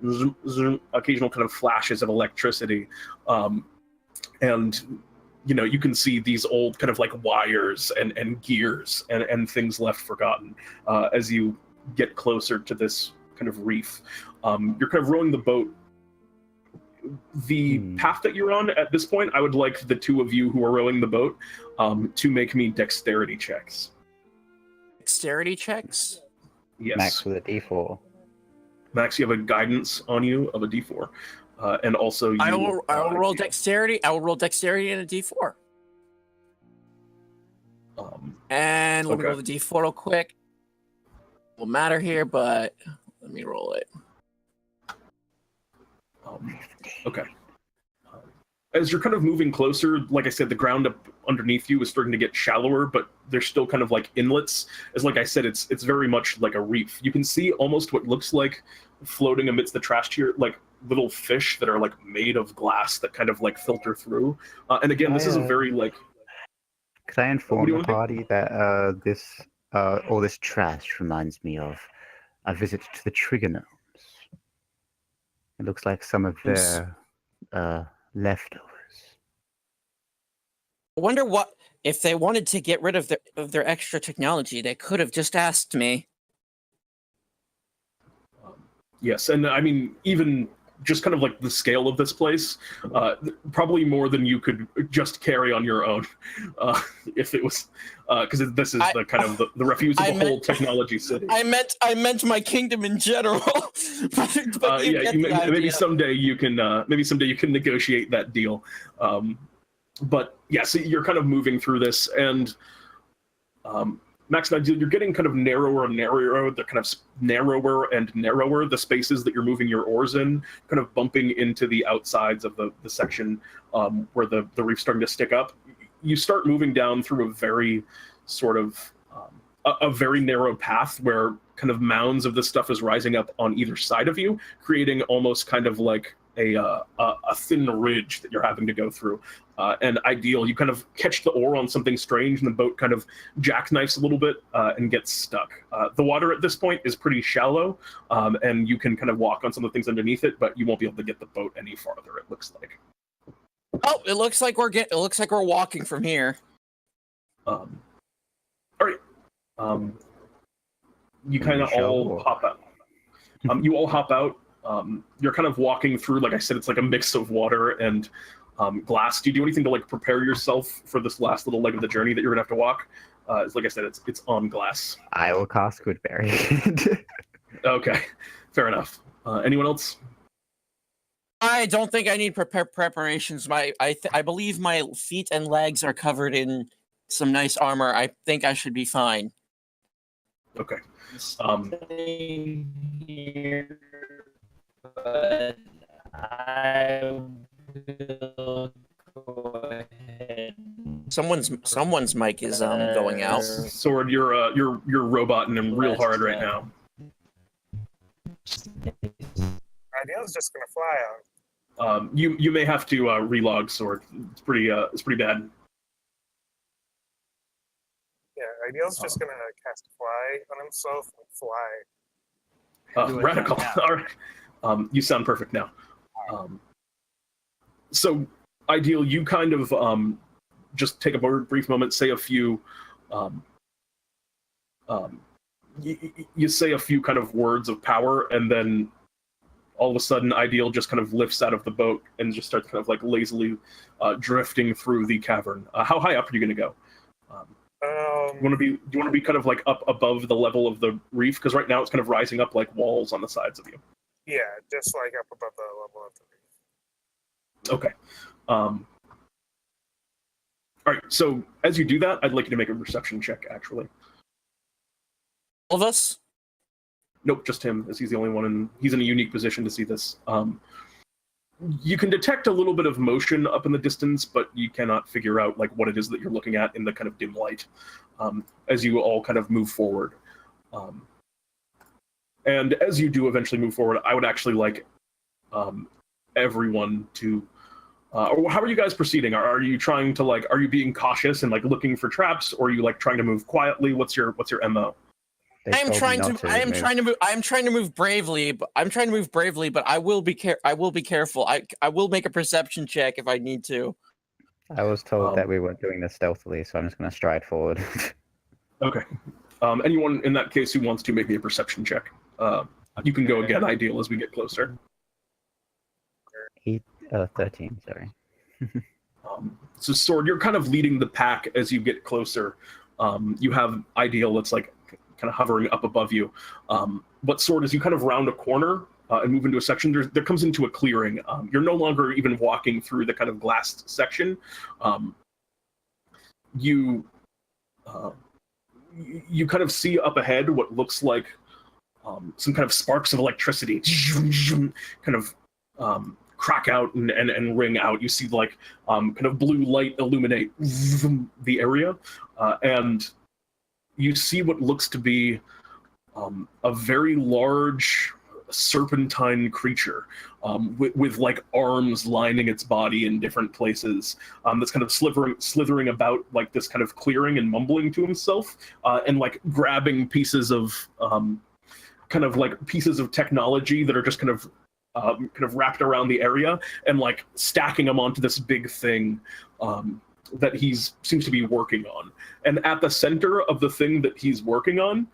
zoom, zoom, occasional kind of flashes of electricity. And, you know, you can see these old kind of like wires and gears and things left forgotten as you get closer to this kind of reef. You're kind of rowing the boat. The path that you're on at this point, I would like the two of you who are rowing the boat to make me dexterity checks. Dexterity checks? Yes. Max with a D4. Max, you have a guidance on you of a D4. And also you... I will roll dexterity. I will roll dexterity and a D4. And let me roll the D4 real quick. Will matter here, but let me roll it. Okay. As you're kind of moving closer, like I said, the ground up underneath you is starting to get shallower, but there's still kind of like inlets. As like I said, it's very much like a reef. You can see almost what looks like floating amidst the trash here, like little fish that are like made of glass that kind of like filter through. And again, this is a very like... Could I inform the party that all this trash reminds me of a visit to the Trigonomes? It looks like some of their leftovers. I wonder what if they wanted to get rid of their extra technology. They could have just asked me. Yes, and I mean, even just kind of like the scale of this place, probably more than you could just carry on your own, if it was, because this is the kind of the refuse of the whole technology city. I meant my kingdom in general. but maybe someday you can negotiate that deal. But yeah, so you're kind of moving through this, and Max and I, you're getting kind of narrower and narrower, the kind of narrower and narrower the spaces that you're moving your oars in, kind of bumping into the outsides of the section where the reef's starting to stick up. You start moving down through a very sort of a very narrow path where kind of mounds of this stuff is rising up on either side of you, creating almost kind of like a thin ridge that you're having to go through. And ideal, you kind of catch the oar on something strange and the boat kind of jackknifes a little bit and gets stuck. The water at this point is pretty shallow, and you can kind of walk on some of the things underneath it, but you won't be able to get the boat any farther, it looks like. Oh, it looks like we're walking from here. All right. You kind of all hop out. You all hop out. You're kind of walking through, like I said, it's like a mix of water and glass. Do you do anything to like prepare yourself for this last little leg of the journey that you're gonna have to walk? Like I said, it's on glass. I will cast Goodberry. Okay, fair enough. Anyone else? I don't think I need preparations. I believe my feet and legs are covered in some nice armor. I think I should be fine. Okay. But I will go ahead. Someone's mic is going out. Sword, you're roboting him real hard right now. Ideal's just gonna fly out. You may have to relog, Sword. It's pretty bad. Yeah, Ideal's just gonna cast fly on himself and fly. Radical. All right. You sound perfect now. So, Ideal, you kind of just take a brief moment, say a few. You say a few kind of words of power, and then all of a sudden, Ideal just kind of lifts out of the boat and just starts kind of like lazily drifting through the cavern. How high up are you going to go? Do you want to be kind of like up above the level of the reef? Because right now it's kind of rising up like walls on the sides of you. Yeah, just like up above the level of the reef. Okay. All right. So as you do that, I'd like you to make a perception check. Actually, All of us? nope, just him, as he's the only one, and he's in a unique position to see this. You can detect a little bit of motion up in the distance, but you cannot figure out like what it is that you're looking at in the kind of dim light as you all kind of move forward. And as you do eventually move forward, I would actually like everyone to. Or how are you guys proceeding? Are you trying to like? Are you being cautious and like looking for traps, or are you like trying to move quietly? What's your MO? They I am told me trying not to move bravely, but I will be careful. I will make a perception check if I need to. I was told that we weren't doing this stealthily, so I'm just going to stride forward. Okay. Anyone in that case who wants to make me a perception check, you can go again. Ideal as we get closer. 13, sorry. So Sword, you're kind of leading the pack as you get closer. You have Ideal that's like kind of hovering up above you. But Sword, as you kind of round a corner and move into a section, there comes into a clearing. You're no longer even walking through the kind of glassed section. You kind of see up ahead what looks like some kind of sparks of electricity kind of crack out and ring out. You see like kind of blue light illuminate the area, and you see what looks to be a very large serpentine creature with like arms lining its body in different places, that's kind of slithering about like this kind of clearing and mumbling to himself, and like grabbing pieces of kind of like pieces of technology that are just kind of wrapped around the area and like stacking them onto this big thing that seems to be working on. And at the center of the thing that he's working on,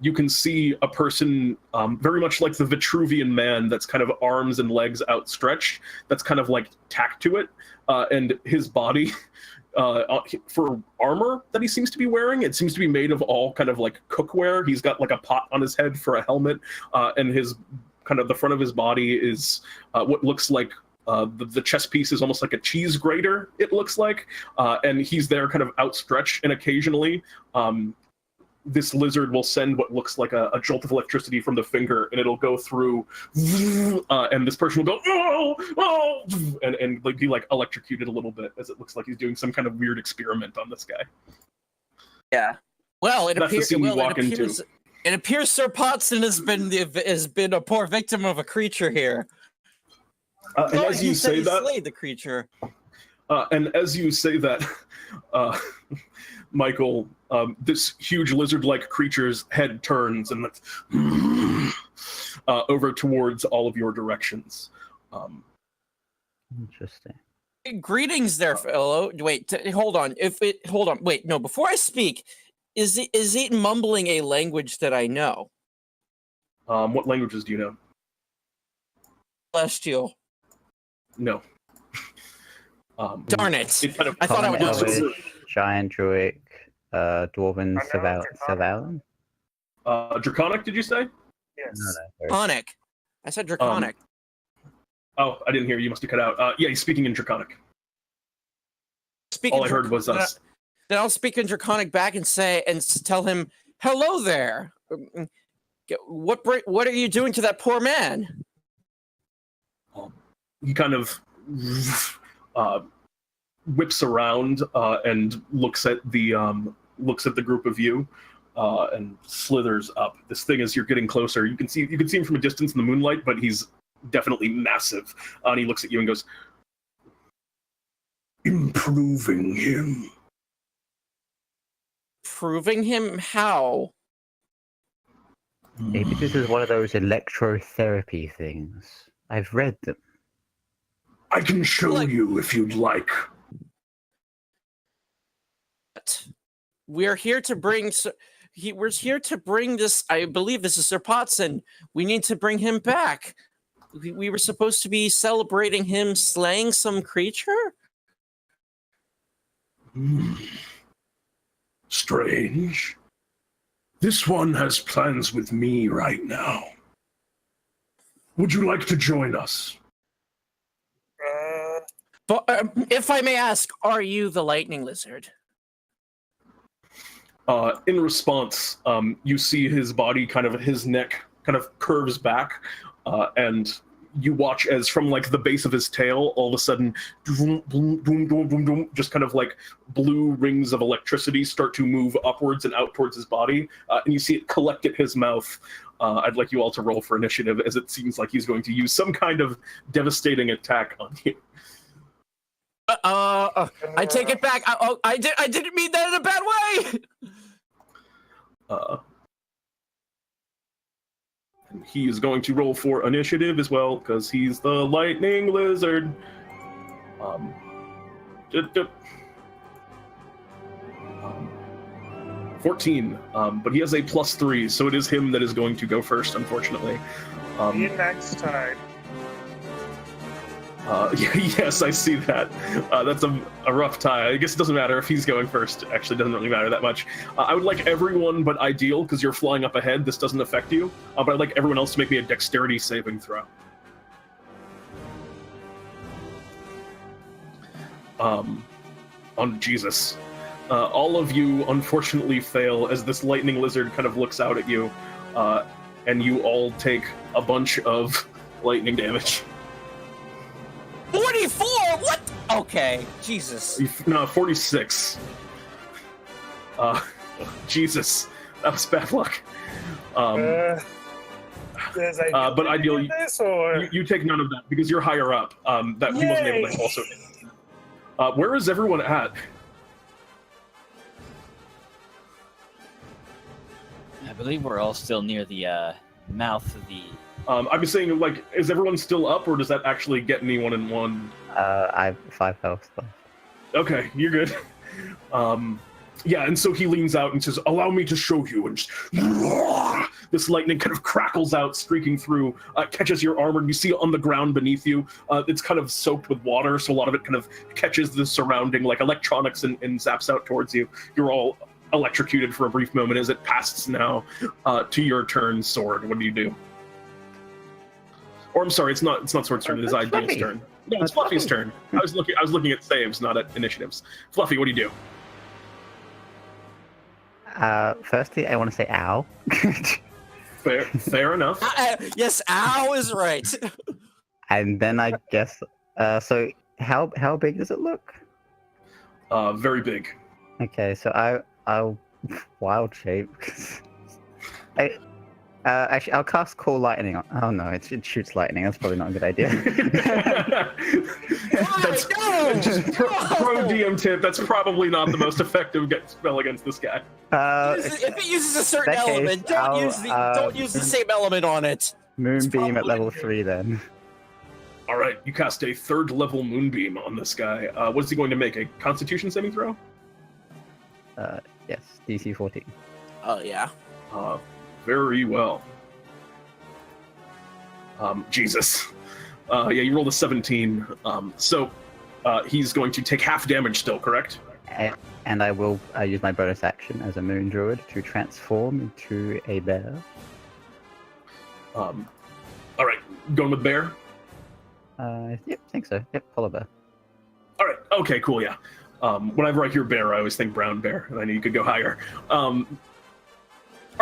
you can see a person very much like the Vitruvian man, that's kind of arms and legs outstretched, that's kind of like tacked to it, and his body for armor that he seems to be wearing, it seems to be made of all kind of like cookware. He's got like a pot on his head for a helmet, and his kind of the front of his body is what looks like the chest piece is almost like a cheese grater, it looks like, and he's there kind of outstretched, and occasionally this lizard will send what looks like a jolt of electricity from the finger, and it'll go through, and this person will go, oh, and like be like electrocuted a little bit, as it looks like he's doing some kind of weird experiment on this guy. Yeah. Well, That's the scene you walk into. It appears Sir Potsan has been a poor victim of a creature here. And as you say that, slayed the creature. And as you say that, Michael, this huge lizard-like creature's head turns and over towards all of your directions. Interesting. Greetings there, fellow. Wait, hold on. Hold on. Wait, no. Before I speak, is it mumbling a language that I know? What languages do you know? Celestial. No. Darn it! It kind of I thought I would know. Giant Druic, Dwarven Surveillance. Draconic, did you say? Yes. Draconic. I said draconic. Oh, I didn't hear you. Must have cut out. Yeah, he's speaking in Draconic. All I heard was us. Then I'll speak in Draconic back and tell him, "Hello there. What are you doing to that poor man?" he kind of whips around and looks at the group of you and slithers up. This thing, as you're getting closer, you can see him from a distance in the moonlight, but he's definitely massive. And he looks at you and goes, "Improving him." Proving him how? Maybe this is one of those electrotherapy things. I've read them. I can show you if you'd like. We're here to bring. We're here to bring this. I believe this is Sir Potsan. We need to bring him back. We were supposed to be celebrating him slaying some creature. Strange. This one has plans with me right now. Would you like to join us? But if I may ask, are you the lightning lizard? In response, you see his body his neck kind of curves back, and you watch as from like the base of his tail, all of a sudden, boom, boom, boom, boom, boom, boom, just kind of like blue rings of electricity start to move upwards and out towards his body, and you see it collect at his mouth. I'd like you all to roll for initiative, as it seems like he's going to use some kind of devastating attack on you. I take it back. I didn't mean that in a bad way. And he is going to roll for initiative as well, because he's the lightning lizard. 14, but he has a +3, so it is him that is going to go first, unfortunately. See you next time. Yes, I see that. That's a rough tie. I guess it doesn't matter if he's going first. Actually, it doesn't really matter that much. I would like everyone but Ideal, because you're flying up ahead. This doesn't affect you. But I'd like everyone else to make me a dexterity saving throw. On Jesus. All of you, unfortunately, fail as this lightning lizard kind of looks out at you, and you all take a bunch of lightning damage. 44? What? Okay, Jesus. No, 46. Jesus, that was bad luck. Does But Ideal, this, or? you take none of that because you're higher up. That he wasn't able to also. Where is everyone at? I believe we're all still near the mouth of the. I'm just saying, like, is everyone still up, or does that actually get anyone in one? I have 5 health left. Okay, you're good. Yeah, and so he leans out and says, "Allow me to show you." And just, this lightning kind of crackles out, streaking through, catches your armor. And you see on the ground beneath you, it's kind of soaked with water, so a lot of it kind of catches the surrounding, like, electronics and zaps out towards you. You're all electrocuted for a brief moment as it passes now to your turn, Sword. What do you do? Or I'm sorry, it's not Sword's turn. It is Ideal's turn. No, it's Fluffy's turn. I was looking at saves, not at initiatives. Fluffy, what do you do? Firstly, I want to say ow. Fair enough. Yes, ow is right. And then I guess, so how big does it look? Very big. Okay, so I'll wild shape. Actually, I'll cast Call Lightning on. Oh no, it shoots lightning. That's probably not a good idea. That's just pro DM tip. That's probably not the most effective spell against this guy. If it uses a certain element, don't use the same element on it. Moonbeam at level 3 then. All right, you cast a 3rd level Moonbeam on this guy. What is he going to make? A Constitution saving throw? Yes, DC 14. Oh yeah. Very well. Jesus. Yeah, you rolled a 17. So he's going to take half damage still, correct? And I will use my bonus action as a moon druid to transform into a bear. All right, going with bear? Yep, I think so. Yep, polar bear. All right, okay, cool, yeah. Whenever I hear bear, I always think brown bear, and I knew you could go higher. All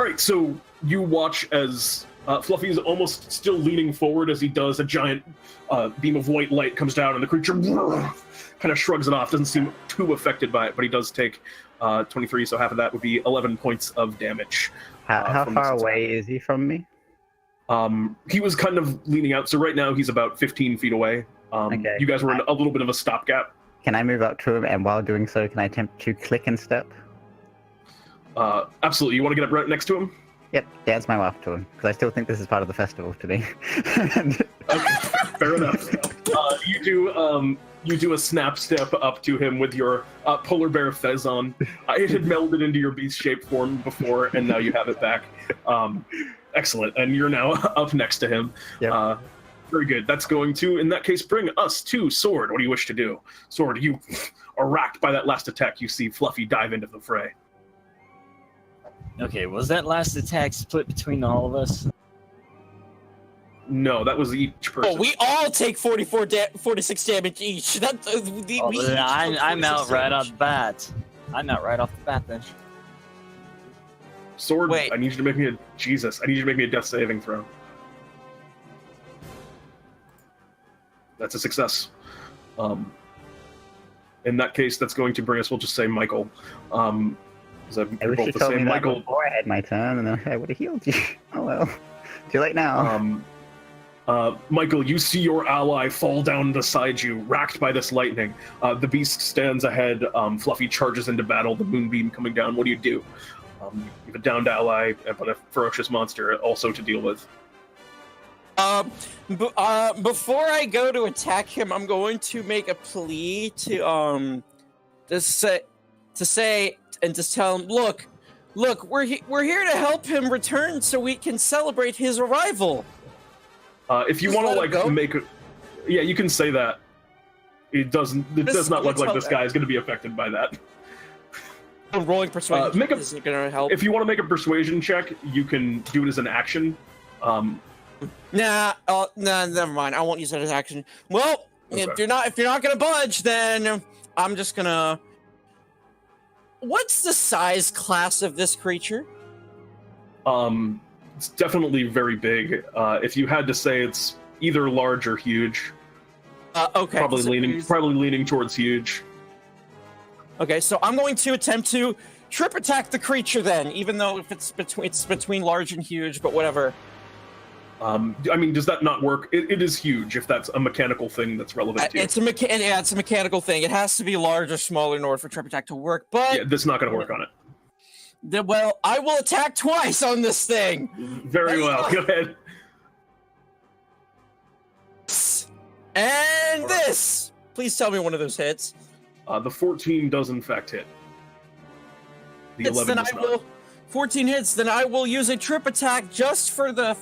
right, so you watch as Fluffy is almost still leaning forward as he does. A giant beam of white light comes down, and the creature kind of shrugs it off. Doesn't seem too affected by it, but he does take 23, so half of that would be 11 points of damage. How from far this away is he from me? He was kind of leaning out, so right now he's about 15 feet away. Okay. You guys were in a little bit of a stopgap. Can I move up to him, and while doing so, can I attempt to click and step? Absolutely. You want to get up right next to him? Yep, dance my way up to him, because I still think this is part of the festival to me. Okay, fair enough. You do a snap step up to him with your polar bear fez on. It had melded into your beast shape form before, and now you have it back. Excellent, and you're now up next to him. Yep. Very good. That's going to, in that case, bring us to Sword. What do you wish to do? Sword, you are racked by that last attack. You see Fluffy dive into the fray. Okay, was that last attack split between all of us? No, that was each person. Oh, we all take 46 damage each. I'm out right off the bat. I'm out right off the bat then. Sword, Wait. I need you to make me a death saving throw. That's a success. In that case, that's going to bring us, we'll just say Michael. I wish you told me that Michael. before I had my turn, and then I would have healed you. Oh well. Too late now. Michael, you see your ally fall down beside you, racked by this lightning. The beast stands ahead. Fluffy charges into battle, the moonbeam coming down. What do? You have a downed ally, but a ferocious monster also to deal with. Before I go to attack him, I'm going to make a plea to say and just tell him, look, we're here to help him return so we can celebrate his arrival. If you want to make a, yeah, you can say that. It does not look like this guy is going to be affected by that. Rolling persuasion isn't going to help. If you want to make a persuasion check, you can do it as an action. Nah, never mind. I won't use that as action. Well, okay. if you're not gonna budge, then I'm just gonna. What's the size class of this creature? It's definitely very big. If you had to say, it's either large or huge. Okay. Probably leaning towards huge. Okay, so I'm going to attempt to trip attack the creature then, even though if it's between large and huge, but whatever. I mean, does that not work? It is huge if that's a mechanical thing that's relevant to you. It's a mechanical thing. It has to be large or smaller in order for trip attack to work. But yeah, that's not going to work on it. Well, I will attack twice on this thing. Very well. Go ahead. And this. Please tell me one of those hits. The 14 does in fact hit. The 11 does not. 14 hits, then I will use a trip attack just for the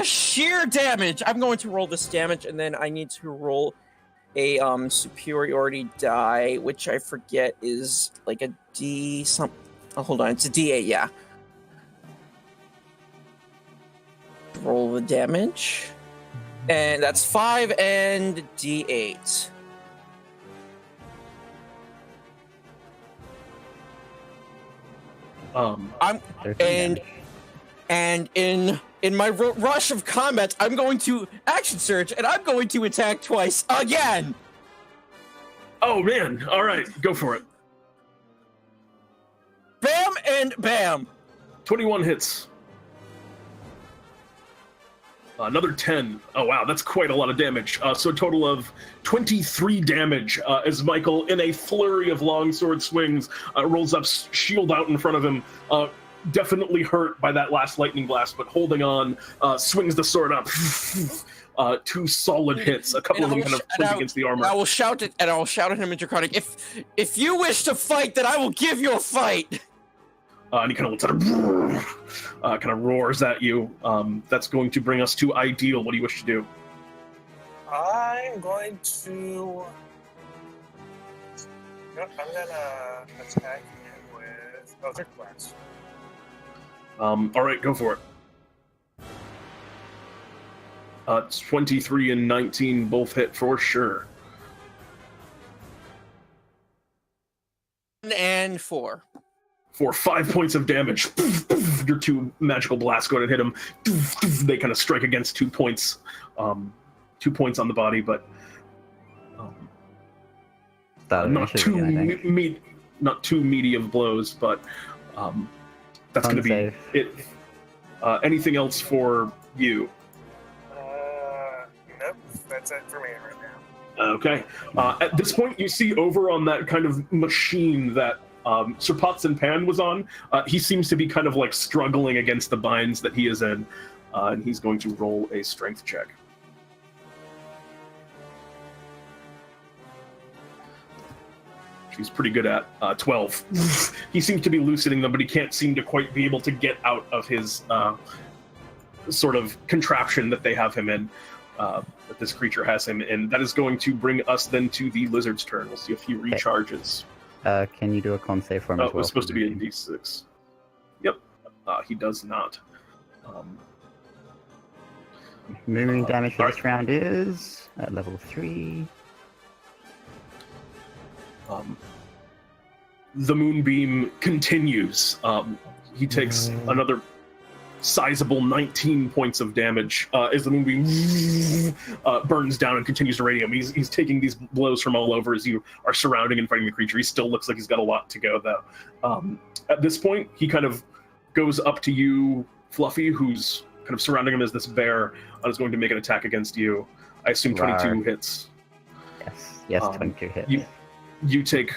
sheer damage. I'm going to roll this damage, and then I need to roll a superiority die, which I forget is like a D something. Oh, hold on, it's a D8, yeah. Roll the damage. And that's 5 and D8. And in my rush of combat, I'm going to action surge, and I'm going to attack twice again. Oh man! All right, go for it. Bam and bam. 21 hits. Another 10. Oh wow, that's quite a lot of damage. So a total of 23 damage as Michael, in a flurry of longsword swings, rolls up, shield out in front of him. Definitely hurt by that last lightning blast, but holding on, swings the sword up. 2 solid hits. A couple of them kind of clip against the armor. I will shout at him in Draconic. If you wish to fight, then I will give you a fight. And he kind of looks at him, kind of roars at you. That's going to bring us to Ideal. What do you wish to do? I'm going to. I'm gonna attack him with Eldritch Blast. All right, go for it. 23 and 19 both hit for sure. 1 and 4. for 5 points of damage. Your 2 magical blasts go to hit him. They kind of strike against 2 points. 2 points on the body, but not too meaty of blows. But that's going to be it. Anything else for you? Nope. That's it for me right now. Okay. At this point, you see over on that kind of machine that Sir Potsan Pans was on, he seems to be kind of like struggling against the binds that he is in, and he's going to roll a strength check. He's pretty good at 12. He seems to be loosening them, but he can't seem to quite be able to get out of his sort of contraption that they have him in. That this creature has him in. That is going to bring us then to the lizard's turn. We'll see if he recharges. Can you do a con save for him as well? It was supposed to be a D6. Yep. He does not. Moving damage for this round is at level 3. The moonbeam continues. He takes another sizable 19 points of damage as the moonbeam burns down and continues to radiate him. He's taking these blows from all over as you are surrounding and fighting the creature. He still looks like he's got a lot to go, though. At this point, he kind of goes up to you, Fluffy, who's kind of surrounding him as this bear, and is going to make an attack against you. I assume 22 hits. Yes, 22 hits. You take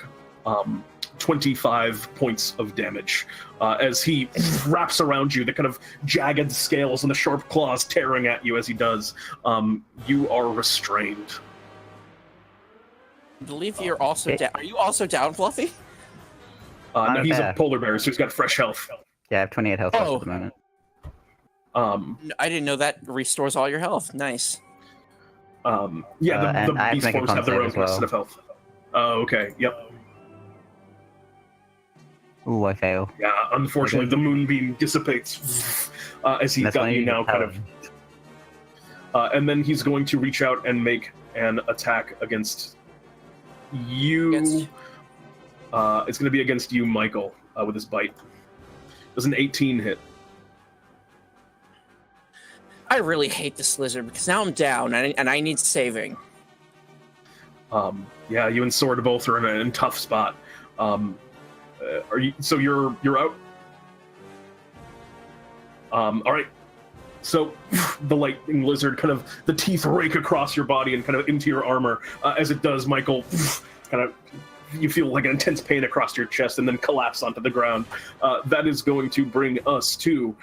25 points of damage as he wraps around you, the kind of jagged scales and the sharp claws tearing at you as he does. You are restrained. I believe you're also down. Are you also down, Fluffy? No, he's a polar bear, so he's got fresh health. Yeah, I have 28 health left at the moment. I didn't know that restores all your health. Nice. The beast forms have their own set of health. Oh, okay. Yep. Ooh, I fail. Yeah, unfortunately, the moonbeam dissipates as he's got you now kind of. And then he's going to reach out and make an attack against you. It's going to be against you, Michael, with his bite. Does an 18 hit? I really hate this lizard because now I'm down and I need saving. Yeah, you and Sword both are in a tough spot. Are you? So you're out. All right. So the lightning lizard kind of the teeth rake across your body and kind of into your armor. As it does, Michael, kind of you feel like an intense pain across your chest and then collapse onto the ground. That is going to bring us to.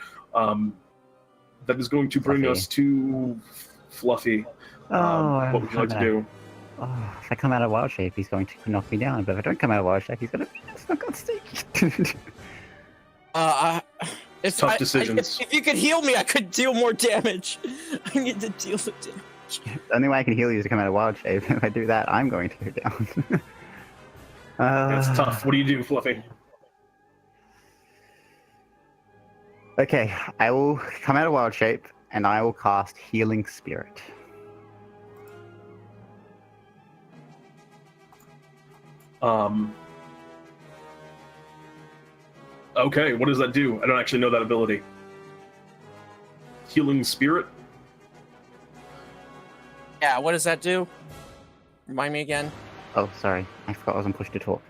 Fluffy. What would you like to do? If I come out of wild shape, he's going to knock me down. But if I don't come out of wild shape, he's going to stuck on stick. Tough decisions. If you could heal me, I could deal more damage. I need to deal with damage. The only way I can heal you is to come out of wild shape. If I do that, I'm going to go down. That's tough. What do you do, Fluffy? Okay, I will come out of wild shape, and I will cast Healing Spirit. Okay, what does that do? I don't actually know that ability. Healing Spirit? Yeah, what does that do? Remind me again. Oh, sorry. I forgot I was on push to talk.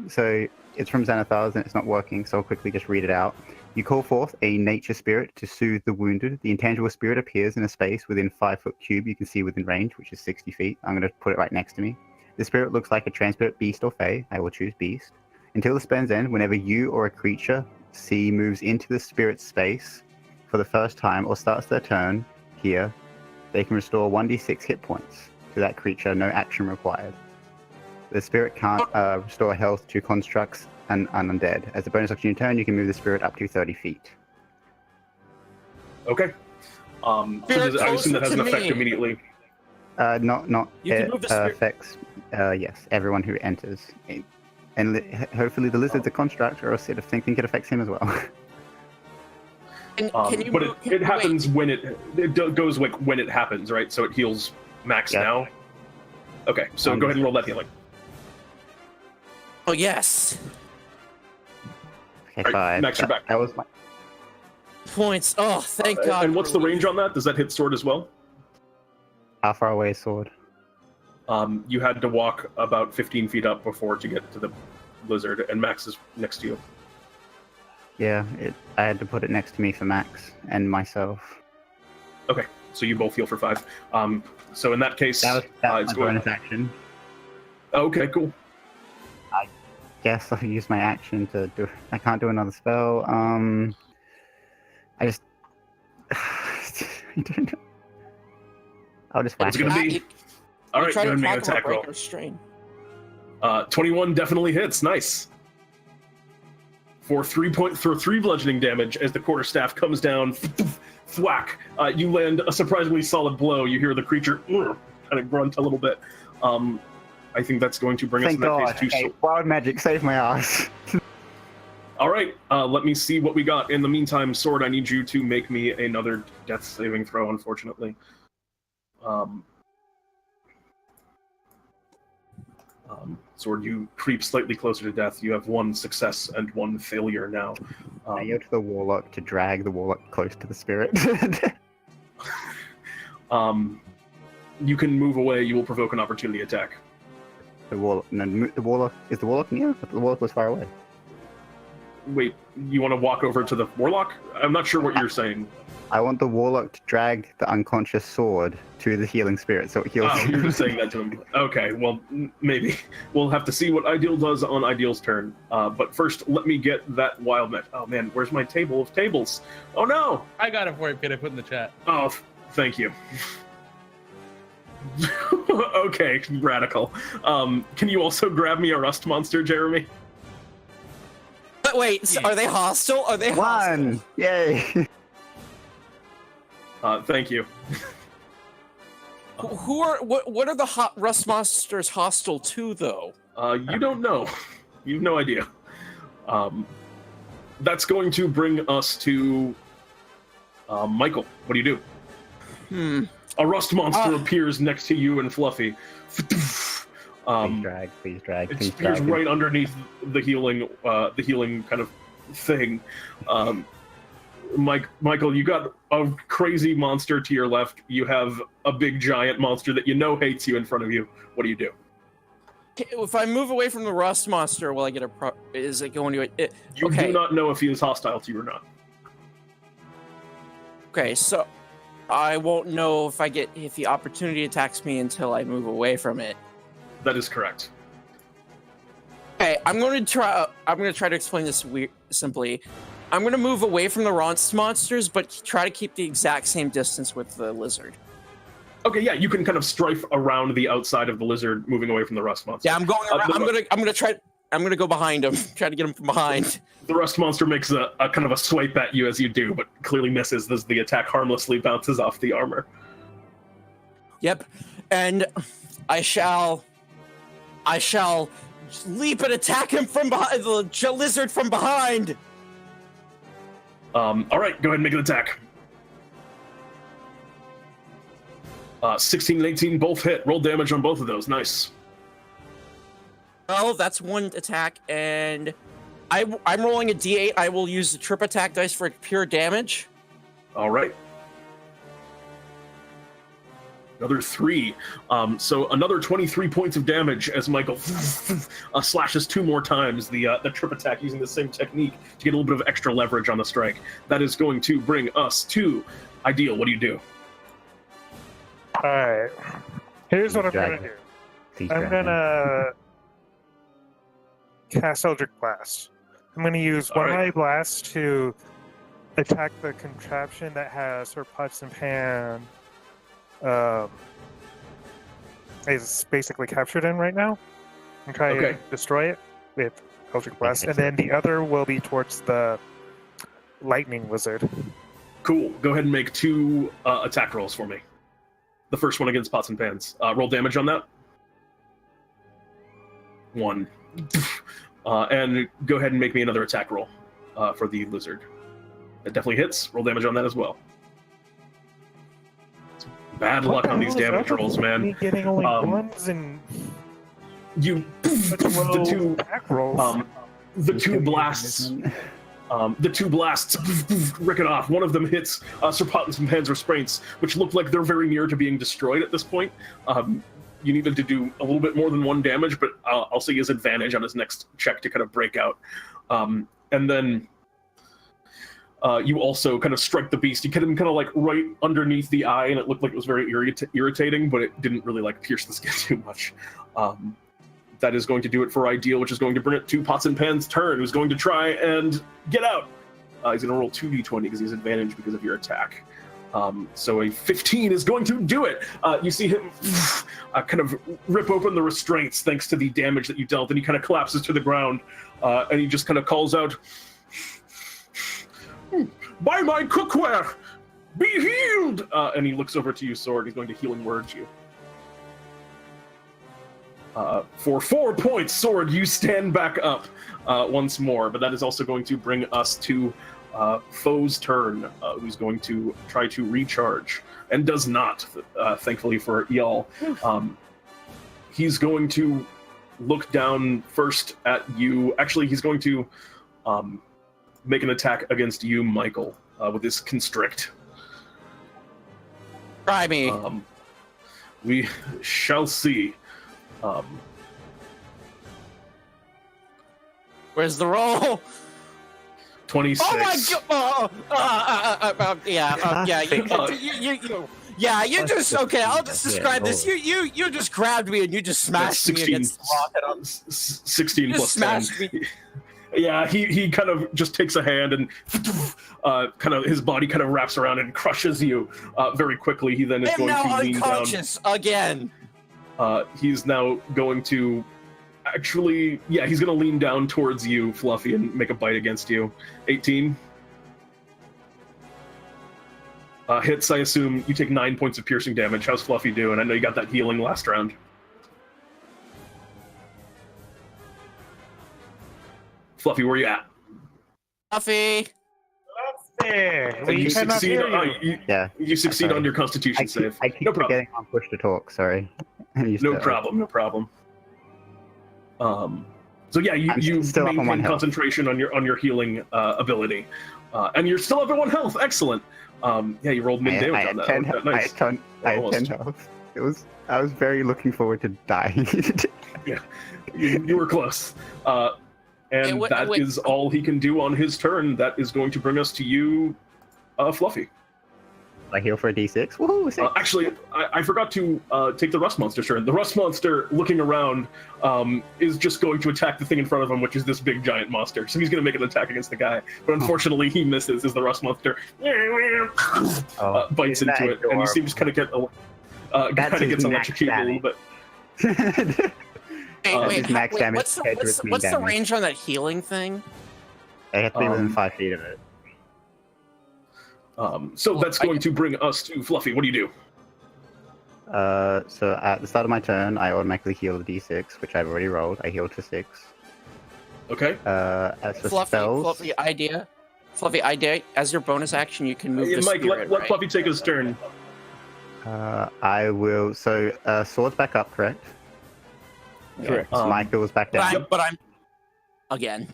So it's from Xanathars and it's not working, so I'll quickly just read it out. You call forth a nature spirit to soothe the wounded. The intangible spirit appears in a space within 5-foot cube you can see within range, which is 60 feet. I'm going to put it right next to me. The spirit looks like a transparent beast or fae. I will choose beast. Until the spell's end, whenever you or a creature moves into the spirit's space for the first time or starts their turn here, they can restore 1d6 hit points to that creature, no action required. The spirit can't restore health to constructs and undead. As a bonus action turn, you can move the spirit up to 30 feet. Okay. I assume that has an effect immediately. Not You can move the spirit. affects, yes, everyone who enters. And hopefully the lizard's a construct, or else I think it affects him as well. It happens when it goes like when it happens, right? So it heals max now. Okay, so go ahead and roll that healing. Oh yes. Okay, All right, 5. Max, you're back. That was my. Points. Oh, thank God. And what's the range on that? Does that hit sword as well? How far away is sword? You had to walk about 15 feet up before to get to the lizard, and Max is next to you. Yeah, I had to put it next to me for Max and myself. Okay, so you both heal for 5. So in that case, That was it's my going. bonus action. Okay, cool. Guess I'll use my action to do. I can't do another spell. I just. I don't know. I'll just whack It's gonna it. be. All right, try go to ahead and make an attack him or attack break roll. or strain. 21 definitely hits. Nice. For 3 bludgeoning damage as the quarterstaff comes down, thwack. You land a surprisingly solid blow. You hear the creature kind of grunt a little bit. I think that's going to bring us Thank in that God. case to. Okay, wild magic, save my ass. All right, let me see what we got. In the meantime, Sword, I need you to make me another death saving throw, unfortunately. Sword, you creep slightly closer to death. You have 1 success and 1 failure now. I go to the warlock to drag the warlock close to the spirit. You can move away. You will provoke an opportunity attack. the warlock. No, the warlock is the warlock near? The warlock was far away. Wait, you want to walk over to the warlock? I'm not sure what you're saying. I want the warlock to drag the unconscious sword to the healing spirit, so it heals. Oh, you're just saying that to him. Okay, well, maybe. We'll have to see what Ideal does on Ideal's turn. But first, let me get that wild match. Oh man, where's my table of tables? Oh no! I got it for you, kid. I put in the chat. Oh, thank you. Okay, radical. Can you also grab me a rust monster, Jeremy? But wait, so are they hostile? Are they hostile? 1! Yay! Thank you. Who are what are the rust monsters hostile to though? You don't know. You have no idea. That's going to bring us to Michael. What do you do? A rust monster appears next to you and Fluffy. Please drag. It Please appears drag. right underneath the healing kind of thing. Michael, you got a crazy monster to your left. You have a big giant monster that you know hates you in front of you. What do you do? If I move away from the rust monster, will I get is it going to it? You Okay. do not know if he is hostile to you or not. Okay, so I won't know if the opportunity attacks me until I move away from it. That is correct. Okay, I'm going to try to explain this simply. I'm going to move away from the rust monsters, but try to keep the exact same distance with the lizard. Okay, yeah, you can kind of strife around the outside of the lizard, moving away from the rust monster. Yeah, I'm going around. I'm gonna go behind him. Try to get him from behind. The rust monster makes a kind of a swipe at you as you do, but clearly misses as the attack harmlessly bounces off the armor. Yep, and I shall leap and attack him from behind, the lizard from behind. All right, go ahead and make an attack. 16 and 18 both hit. Roll damage on both of those. Nice. Well, that's one attack, and I'm rolling a D8. I will use the trip attack dice for pure damage. All right. Another 3. So another 23 points of damage as Michael slashes 2 more times the trip attack using the same technique to get a little bit of extra leverage on the strike. That is going to bring us to Ideal. What do you do? Alright. Here's what I'm Drag gonna it. do. Please I'm drag. gonna cast Eldritch Blast. I'm gonna use one of my blasts to attack the contraption that has Sir Potsan Pans is basically captured in right now, and try to destroy it with Eldritch Blast. And then the other will be towards the lightning wizard. Cool. Go ahead and make 2 attack rolls for me. The first one against Pots and Pans. Roll damage on that. 1. And go ahead and make me another attack roll for the lizard. That definitely hits. Roll damage on that as well. It's bad luck on these damage rolls, man. Me getting only ones and You such low the 2 attack rolls. the 2 blasts The two blasts rick it off. One of them hits Sir Potsan Pans' restraints, which look like they're very near to being destroyed at this point. You need him to do a little bit more than 1 damage, but I'll say he has advantage on his next check to kind of break out. And then you also kind of strike the beast. You hit him kind of like right underneath the eye, and it looked like it was very irritating, but it didn't really like pierce the skin too much. That is going to do it for Ideal, which is going to bring it to Potsan Pans' turn, who's going to try and get out. He's going to roll 2d20 because he has advantage because of your attack. So a 15 is going to do it. You see him kind of rip open the restraints thanks to the damage that you dealt, and he kind of collapses to the ground, and he just kind of calls out, "By my cookware, be healed!" And he looks over to you, Sword. He's going to healing word you. For 4 points, Sword, you stand back up once more, but that is also going to bring us to Foe's turn, who's going to try to recharge, and does not, thankfully for y'all. He's going to look down first at you. Actually, he's going to make an attack against you, Michael, with his constrict. Try me. We shall see. Where's the roll? 26. Oh my god! You just okay. I'll just describe this. You just grabbed me and you just smashed me against the rock. And 16 plus 10. Me. Yeah, he kind of just takes a hand and kind of his body kind of wraps around and crushes you very quickly. He then is going to lean down. Unconscious again. He's now going to actually, yeah, he's going to lean down towards you, Fluffy, and make a bite against you. 18. Hits, I assume. You take 9 points of piercing damage. How's Fluffy doing? I know you got that healing last round. Fluffy, where you at? Fluffy. You succeed. You succeed on your Constitution save. I keep no problem. getting on push to talk. Sorry. No problem. So yeah, you maintain concentration on your healing ability, and you're still up at 1 health. Excellent. Yeah, you rolled mid damage on that. Nice. I had 10 health. I was very looking forward to dying. Yeah, you were close. And that is all he can do on his turn. That is going to bring us to you, Fluffy. I heal for a d6. Woohoo! 6. Actually, I forgot to take the Rust Monster's turn. The Rust Monster, looking around, is just going to attack the thing in front of him, which is this big giant monster. So he's going to make an attack against the guy. But unfortunately, he misses as the Rust Monster bites into it. And you see him just kind of gets electrocuted a little bit. What's the range on that healing thing? I have to be within 5 feet of it. So that's going to bring us to Fluffy. What do you do? So at the start of my turn, I automatically heal the d6, which I've already rolled. I healed for 6. Okay. As for spells... Fluffy idea, as your bonus action, you can move the Mike, spirit, let Fluffy take his turn. I will... So, sword's back up, correct? Correct. Michael's back down. But I'm... Again.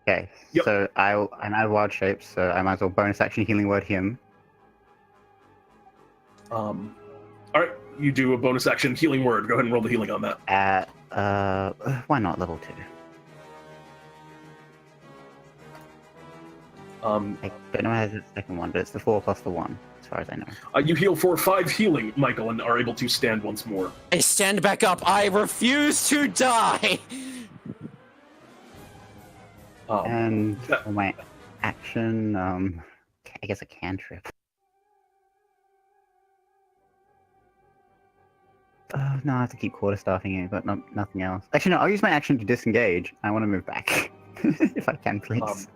Okay, Yep. So I'm out of wild shapes, so I might as well bonus action healing word him. All right, you do a bonus action healing word. Go ahead and roll the healing on that. Why not level 2? I don't know how it's the second one, but it's the 4 plus the 1, as far as I know. You heal for 5 healing, Michael, and are able to stand once more. I stand back up. I refuse to die. And for my action, I guess a cantrip. No, I have to keep quarterstaffing it, but nothing else. Actually, no, I'll use my action to disengage. I want to move back, if I can, please.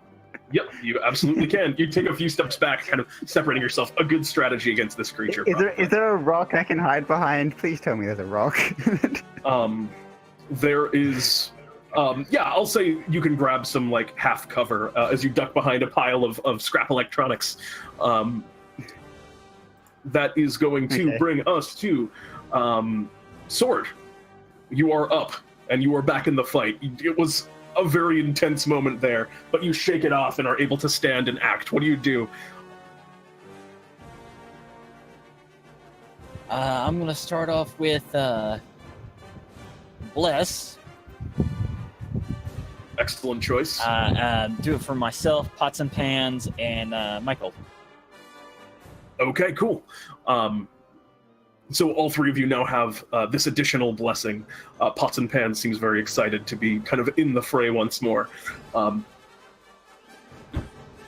Yep, you absolutely can. You take a few steps back, kind of separating yourself. A good strategy against this creature. Is there a rock I can hide behind? Please tell me there's a rock. There is... yeah, I'll say you can grab some like half cover as you duck behind a pile of scrap electronics. That is going to bring us to Sword. You are up and you are back in the fight. It was a very intense moment there, but you shake it off and are able to stand and act. What do you do? I'm gonna start off with Bless. Excellent choice. Do it for myself, Potsan Pans, and Michael. Okay, cool. So all three of you now have this additional blessing. Potsan Pans seems very excited to be kind of in the fray once more.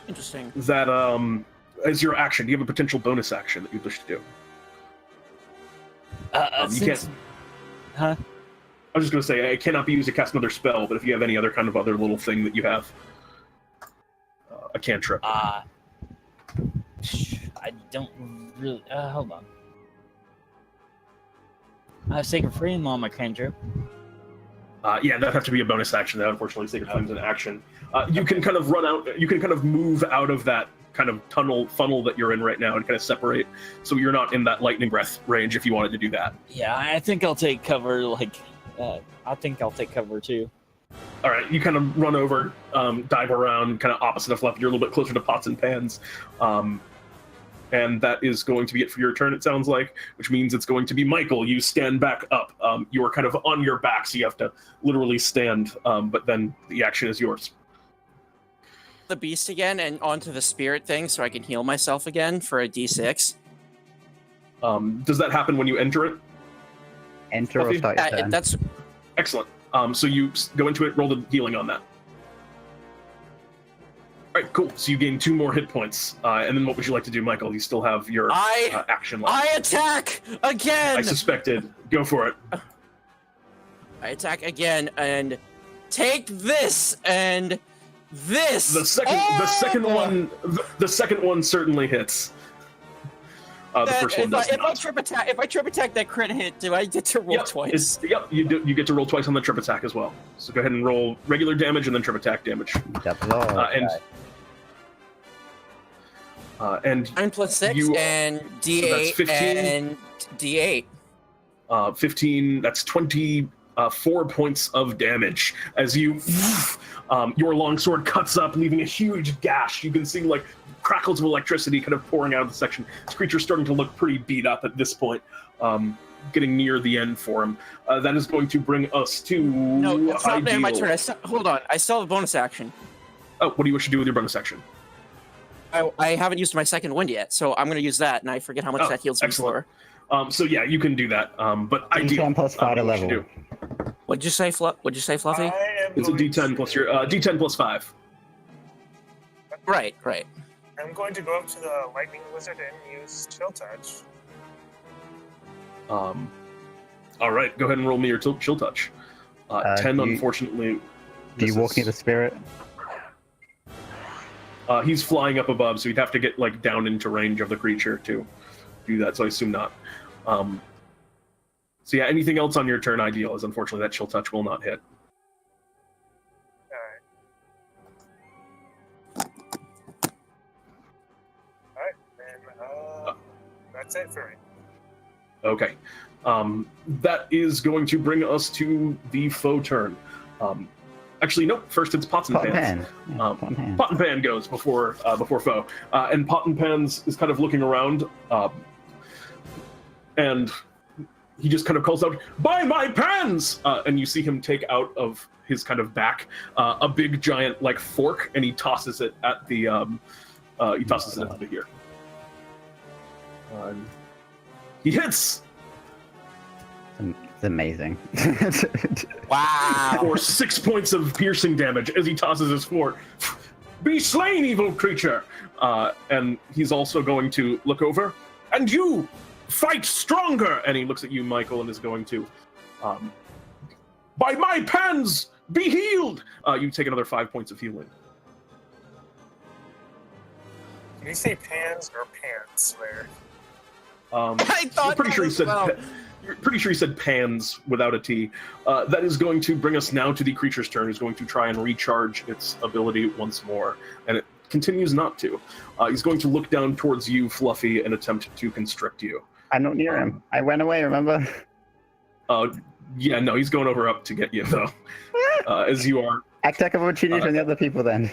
Interesting. That as your action, do you have a potential bonus action that you wish to do? You can't. Huh? I was just going to say, it cannot be used to cast another spell, but if you have any other kind of other little thing that you have, a cantrip. I don't really. Hold on. I have Sacred Flame on my cantrip. Yeah, that'd have to be a bonus action. That unfortunately, Sacred Flame's an action. You can kind of run out. You can kind of move out of that kind of funnel that you're in right now and kind of separate, so you're not in that lightning breath range. If you wanted to do that. Yeah, I think I'll take cover. I think I'll take cover too. All right, you kind of run over, dive around, kind of opposite of left. You're a little bit closer to Pots and Pans. And that is going to be it for your turn, it sounds like, which means it's going to be Michael. You stand back up. You are kind of on your back, so you have to literally stand, but then the action is yours. The beast again and onto the spirit thing so I can heal myself again for a d6. Does that happen when you enter it? Enter or start your turn? That's Excellent. So you go into it, roll the healing on that. All right, cool. So you gain 2 more hit points. And then what would you like to do, Michael? You still have your action left. I attack again! I suspected. Go for it. I attack again and take this and this. The second one certainly hits. The first one does not. If I trip attack that crit hit, do I get to roll twice? Yep, you do. You get to roll twice on the trip attack as well. So go ahead and roll regular damage and then trip attack damage. And 9 plus 6 and D8 so and D8. 15. That's 24 points of damage as you. Your longsword cuts up, leaving a huge gash. You can see like crackles of electricity kind of pouring out of the section. This creature's starting to look pretty beat up at this point, getting near the end for him. That is going to bring us to. No, it's not my turn. Hold on, I still have a bonus action. Oh, what do you wish to do with your bonus action? I haven't used my second wind yet, so I'm going to use that, and I forget how much that heals me for. So yeah, you can do that. But I do. D10 plus 5 to level. What'd you say, Fluffy? It's a D10 plus your D10 plus 5. Right. I'm going to go up to the lightning wizard and use chill touch. All right, go ahead and roll me your chill touch. 10, unfortunately. Do you walk near the spirit? He's flying up above, so he'd have to get like down into range of the creature to do that. So I assume not. So yeah, anything else on your turn ideal is unfortunately that chill touch will not hit. Alright, then that's it for me. Okay. That is going to bring us to the foe turn. Actually, nope. First, it's Pots and Pans. Pot and Pan goes before foe, and Pot and Pans is kind of looking around, and he just kind of calls out, "By my pans!" And you see him take out of his kind of back a big giant like fork, and he tosses it at the here. He hits. It's amazing. Wow. For 6 points of piercing damage as he tosses his fork. Be slain, evil creature! And he's also going to look over. And you, fight stronger! And he looks at you, Michael, and is going to, by my pans, be healed! You take another 5 points of healing. Can you say pans or pants there? I thought pretty sure he said. You're pretty sure he said pans without a T. That is going to bring us now to the creature's turn, who's going to try and recharge its ability once more, and it continues not to. He's going to look down towards you, Fluffy, and attempt to constrict you. I'm not near him. I went away, remember? Yeah, no, he's going over up to get you, though. as you are. Attack of opportunity on the other people then.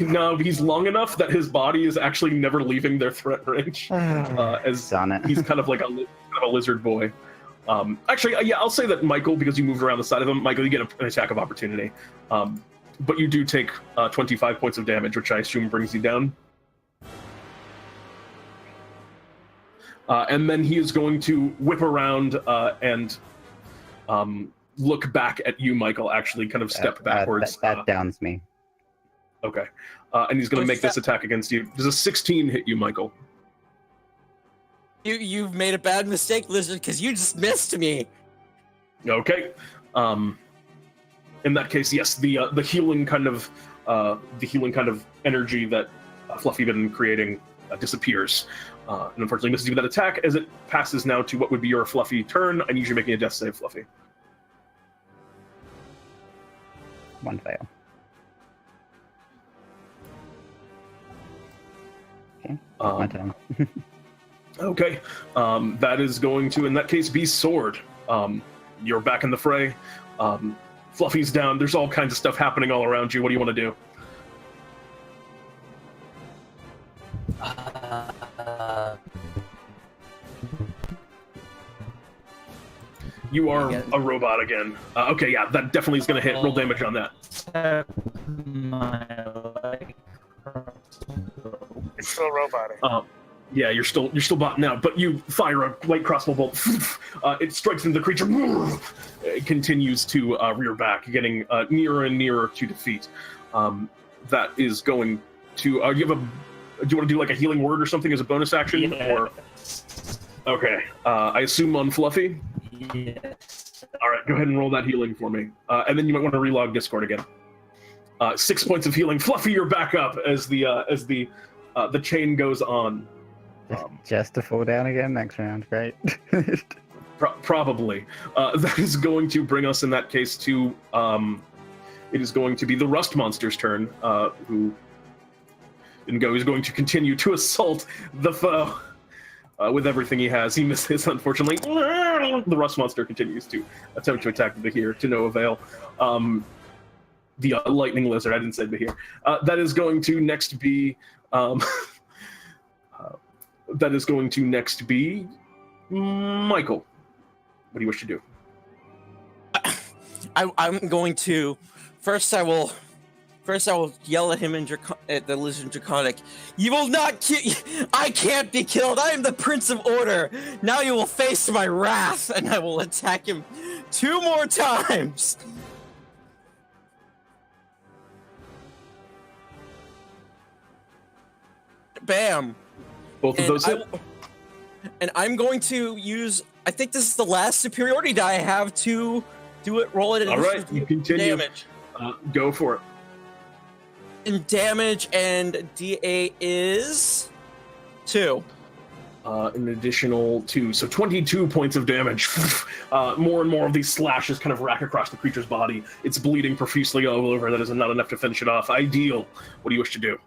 No, he's long enough that his body is actually never leaving their threat range. As Darn it. he's kind of like a lizard boy. Actually, yeah, I'll say that Michael, because you moved around the side of him, Michael, you get an attack of opportunity. But you do take 25 points of damage, which I assume brings you down. And then he is going to whip around and look back at you, Michael, actually kind of step backwards. That downs me. Okay. And he's going to make this attack against you. Does a 16 hit you, Michael? You've made a bad mistake, Lizard, because you just missed me. Okay. In that case, yes, the healing kind of energy that Fluffy been creating disappears, and unfortunately misses you with that attack. As it passes now to what would be your Fluffy turn, I need you making a death save, Fluffy. One fail. Okay, my turn. Okay, that is going to, in that case, be Sword. You're back in the fray. Fluffy's down. There's all kinds of stuff happening all around you. What do you want to do? You are a robot again. Okay, yeah, that definitely is going to hit. Roll damage on that. It's still robotic. Yeah, you're still botting out, but you fire a light crossbow bolt. It strikes into the creature. It continues to rear back, getting nearer and nearer to defeat. That is going to. Do you want to do like a healing word or something as a bonus action? Yeah. Or okay, I assume on Fluffy. Yes. All right, go ahead and roll that healing for me, and then you might want to relog Discord again. 6 points of healing. Fluffy, you're back up as the chain goes on. Just to fall down again next round, great. Probably. That is going to bring us in that case to it is going to be the Rust Monster's turn, who didn't go. He's going to continue to assault the foe with everything he has. He misses, unfortunately. The Rust Monster continues to attempt to attack Bahir to no avail. The Lightning Lizard, I didn't say Bahir. That is going to next be Michael. What do you wish to do? I'm going to first. I will yell at him at the Lizard Draconic. You will not kill. I can't be killed. I am the Prince of Order. Now you will face my wrath, and I will attack him 2 more times. Bam. Both of those hit. And I'm going to use. I think this is the last superiority die I have to do it. Roll it. All right, you continue. Damage. Go for it. And damage and DA is 2. An additional 2, so 22 points of damage. More and more of these slashes kind of rack across the creature's body. It's bleeding profusely all over. That is not enough to finish it off. Ideal. What do you wish to do?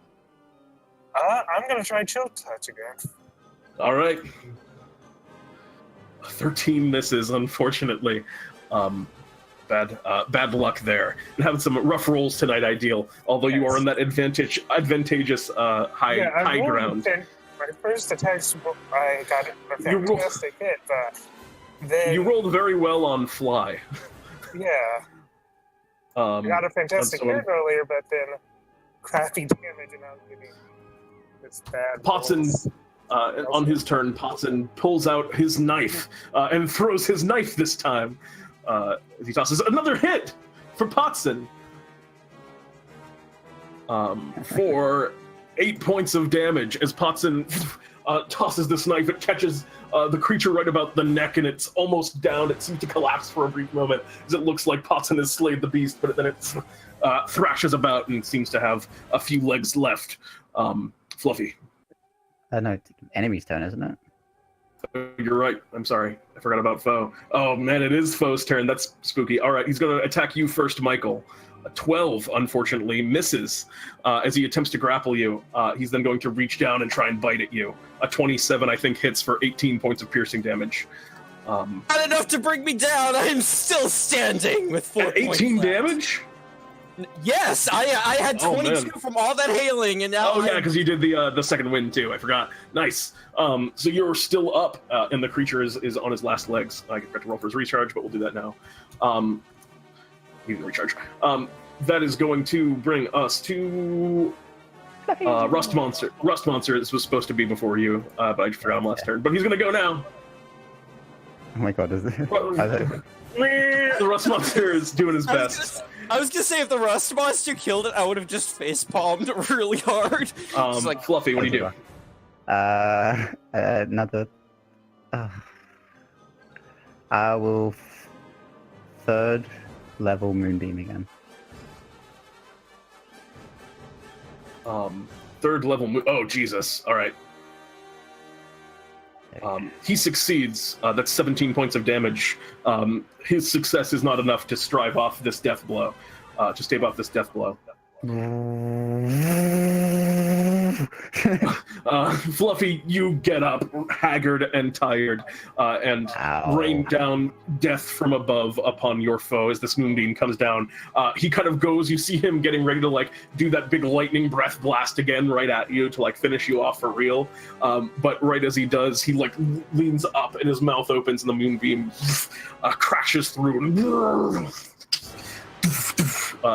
I'm gonna try Chill Touch again. All right. 13 misses, unfortunately. Bad luck there. And having some rough rolls tonight, Ideal. Although you are in that advantageous high ground. My first attack, I got a fantastic hit, but then you rolled very well on Fly. Yeah. I got a fantastic hit earlier, but then crappy damage, and I was getting this bad. Potsan, on his turn, Potsan pulls out his knife and throws his knife this time. As he tosses another hit for Potsan for 8 points of damage. As Potsan tosses this knife, it catches the creature right about the neck, and it's almost down. It seems to collapse for a brief moment as it looks like Potsan has slayed the beast, but then it thrashes about and seems to have a few legs left. Fluffy. No, it's enemy's turn, isn't it? You're right. I'm sorry. I forgot about Foe. Oh, man, it is Foe's turn. That's spooky. All right, he's going to attack you first, Michael. A 12, unfortunately, misses as he attempts to grapple you. He's then going to reach down and try and bite at you. A 27, I think, hits for 18 points of piercing damage. Not enough to bring me down. I'm still standing with 4 At 18 points left. damage? Yes, I had 22 from all that hailing, and now. Oh yeah, because you did the second wind too. I forgot. Nice. So you're still up, and the creature is on his last legs. I forgot to roll for his recharge, but we'll do that now. He can recharge. That is going to bring us to Rust Monster. Rust Monster. This was supposed to be before you, but I forgot him last turn. But he's gonna go now. Oh my god, is it? The Rust Monster is doing his best. I was gonna say, if the Rust Monster killed it, I would have just face palmed really hard. It's like, Fluffy, what do you do? Another. I will third level Moonbeam again. Third level. Oh Jesus! All right. He succeeds. That's 17 points of damage. His success is not enough to strive off this death blow. To stave off this death blow. Fluffy, you get up, haggard and tired, and rain down death from above upon your foe as this moonbeam comes down. He kind of goes, you see him getting ready to like do that big lightning breath blast again right at you to like finish you off for real. But right as he does, he like leans up and his mouth opens and the moonbeam crashes through.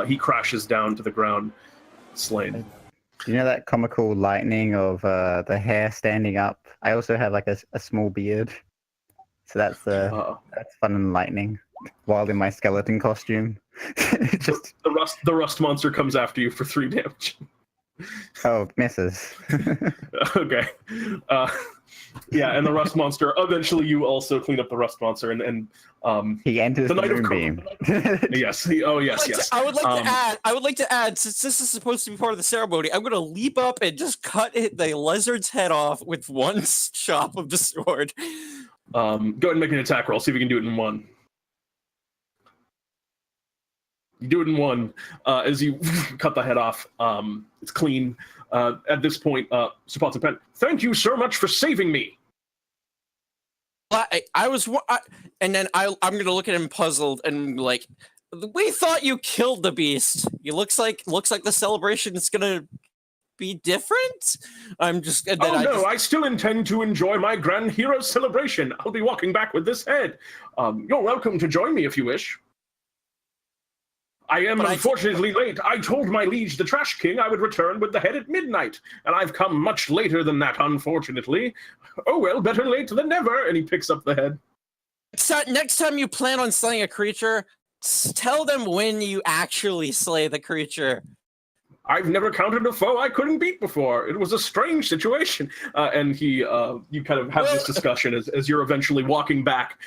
He crashes down to the ground, slain. Do you know that comical lightning of the hair standing up? I also have like a small beard, so that's fun and lightning. While in my skeleton costume, just the rust monster comes after you for 3 damage. Oh, misses. Okay. Yeah, and the rust monster. Eventually, you also clean up the rust monster, and he enters the moonbeam. Yes. Yes. I would like to add. Since this is supposed to be part of the ceremony, I'm going to leap up and just cut the lizard's head off with one chop of the sword. Go ahead and make an attack roll. See if you can do it in 1. You do it in 1 as you cut the head off. It's clean. At this point, Sir Potsan Pans, thank you so much for saving me. And then I'm going to look at him puzzled and like, we thought you killed the beast. It looks like the celebration is going to be different. I still intend to enjoy my grand hero celebration. I'll be walking back with this head. You're welcome to join me if you wish. I am unfortunately late. I told my liege, the Trash King, I would return with the head at midnight, and I've come much later than that, unfortunately. Oh well, better late than never, and he picks up the head. So next time you plan on slaying a creature, tell them when you actually slay the creature. I've never counted a foe I couldn't beat before. It was a strange situation. And you kind of have this discussion as you're eventually walking back.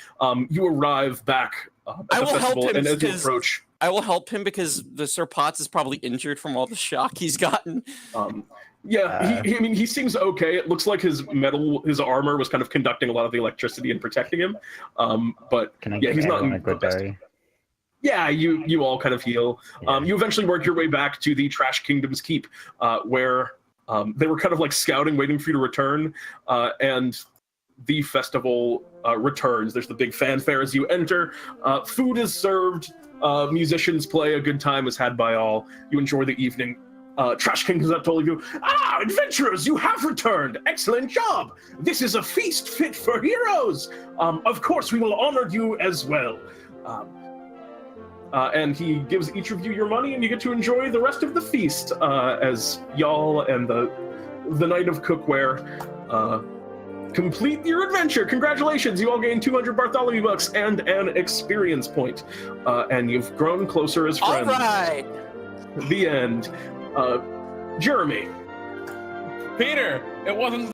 You arrive back at the festival, and as you approach... I will help him because the Sir Potts is probably injured from all the shock he's gotten. He seems okay. It looks like his armor was kind of conducting a lot of the electricity and protecting him. But he's not in the best. Yeah, you all kind of heal. Yeah. You eventually work your way back to the Trash Kingdom's Keep, where they were kind of like scouting, waiting for you to return, and the festival returns. There's the big fanfare as you enter. Food is served. Musicians play. A good time is had by all. You enjoy the evening. Trash King comes up to all of you. Adventurers, you have returned. Excellent job. This is a feast fit for heroes. Of course, we will honor you as well. And he gives each of you your money, and you get to enjoy the rest of the feast as y'all and the Knight of Cookware complete your adventure. Congratulations, you all gained 200 Bartholomew bucks and an experience point. And you've grown closer as friends. All right. The end. Jeremy. Peter, it wasn't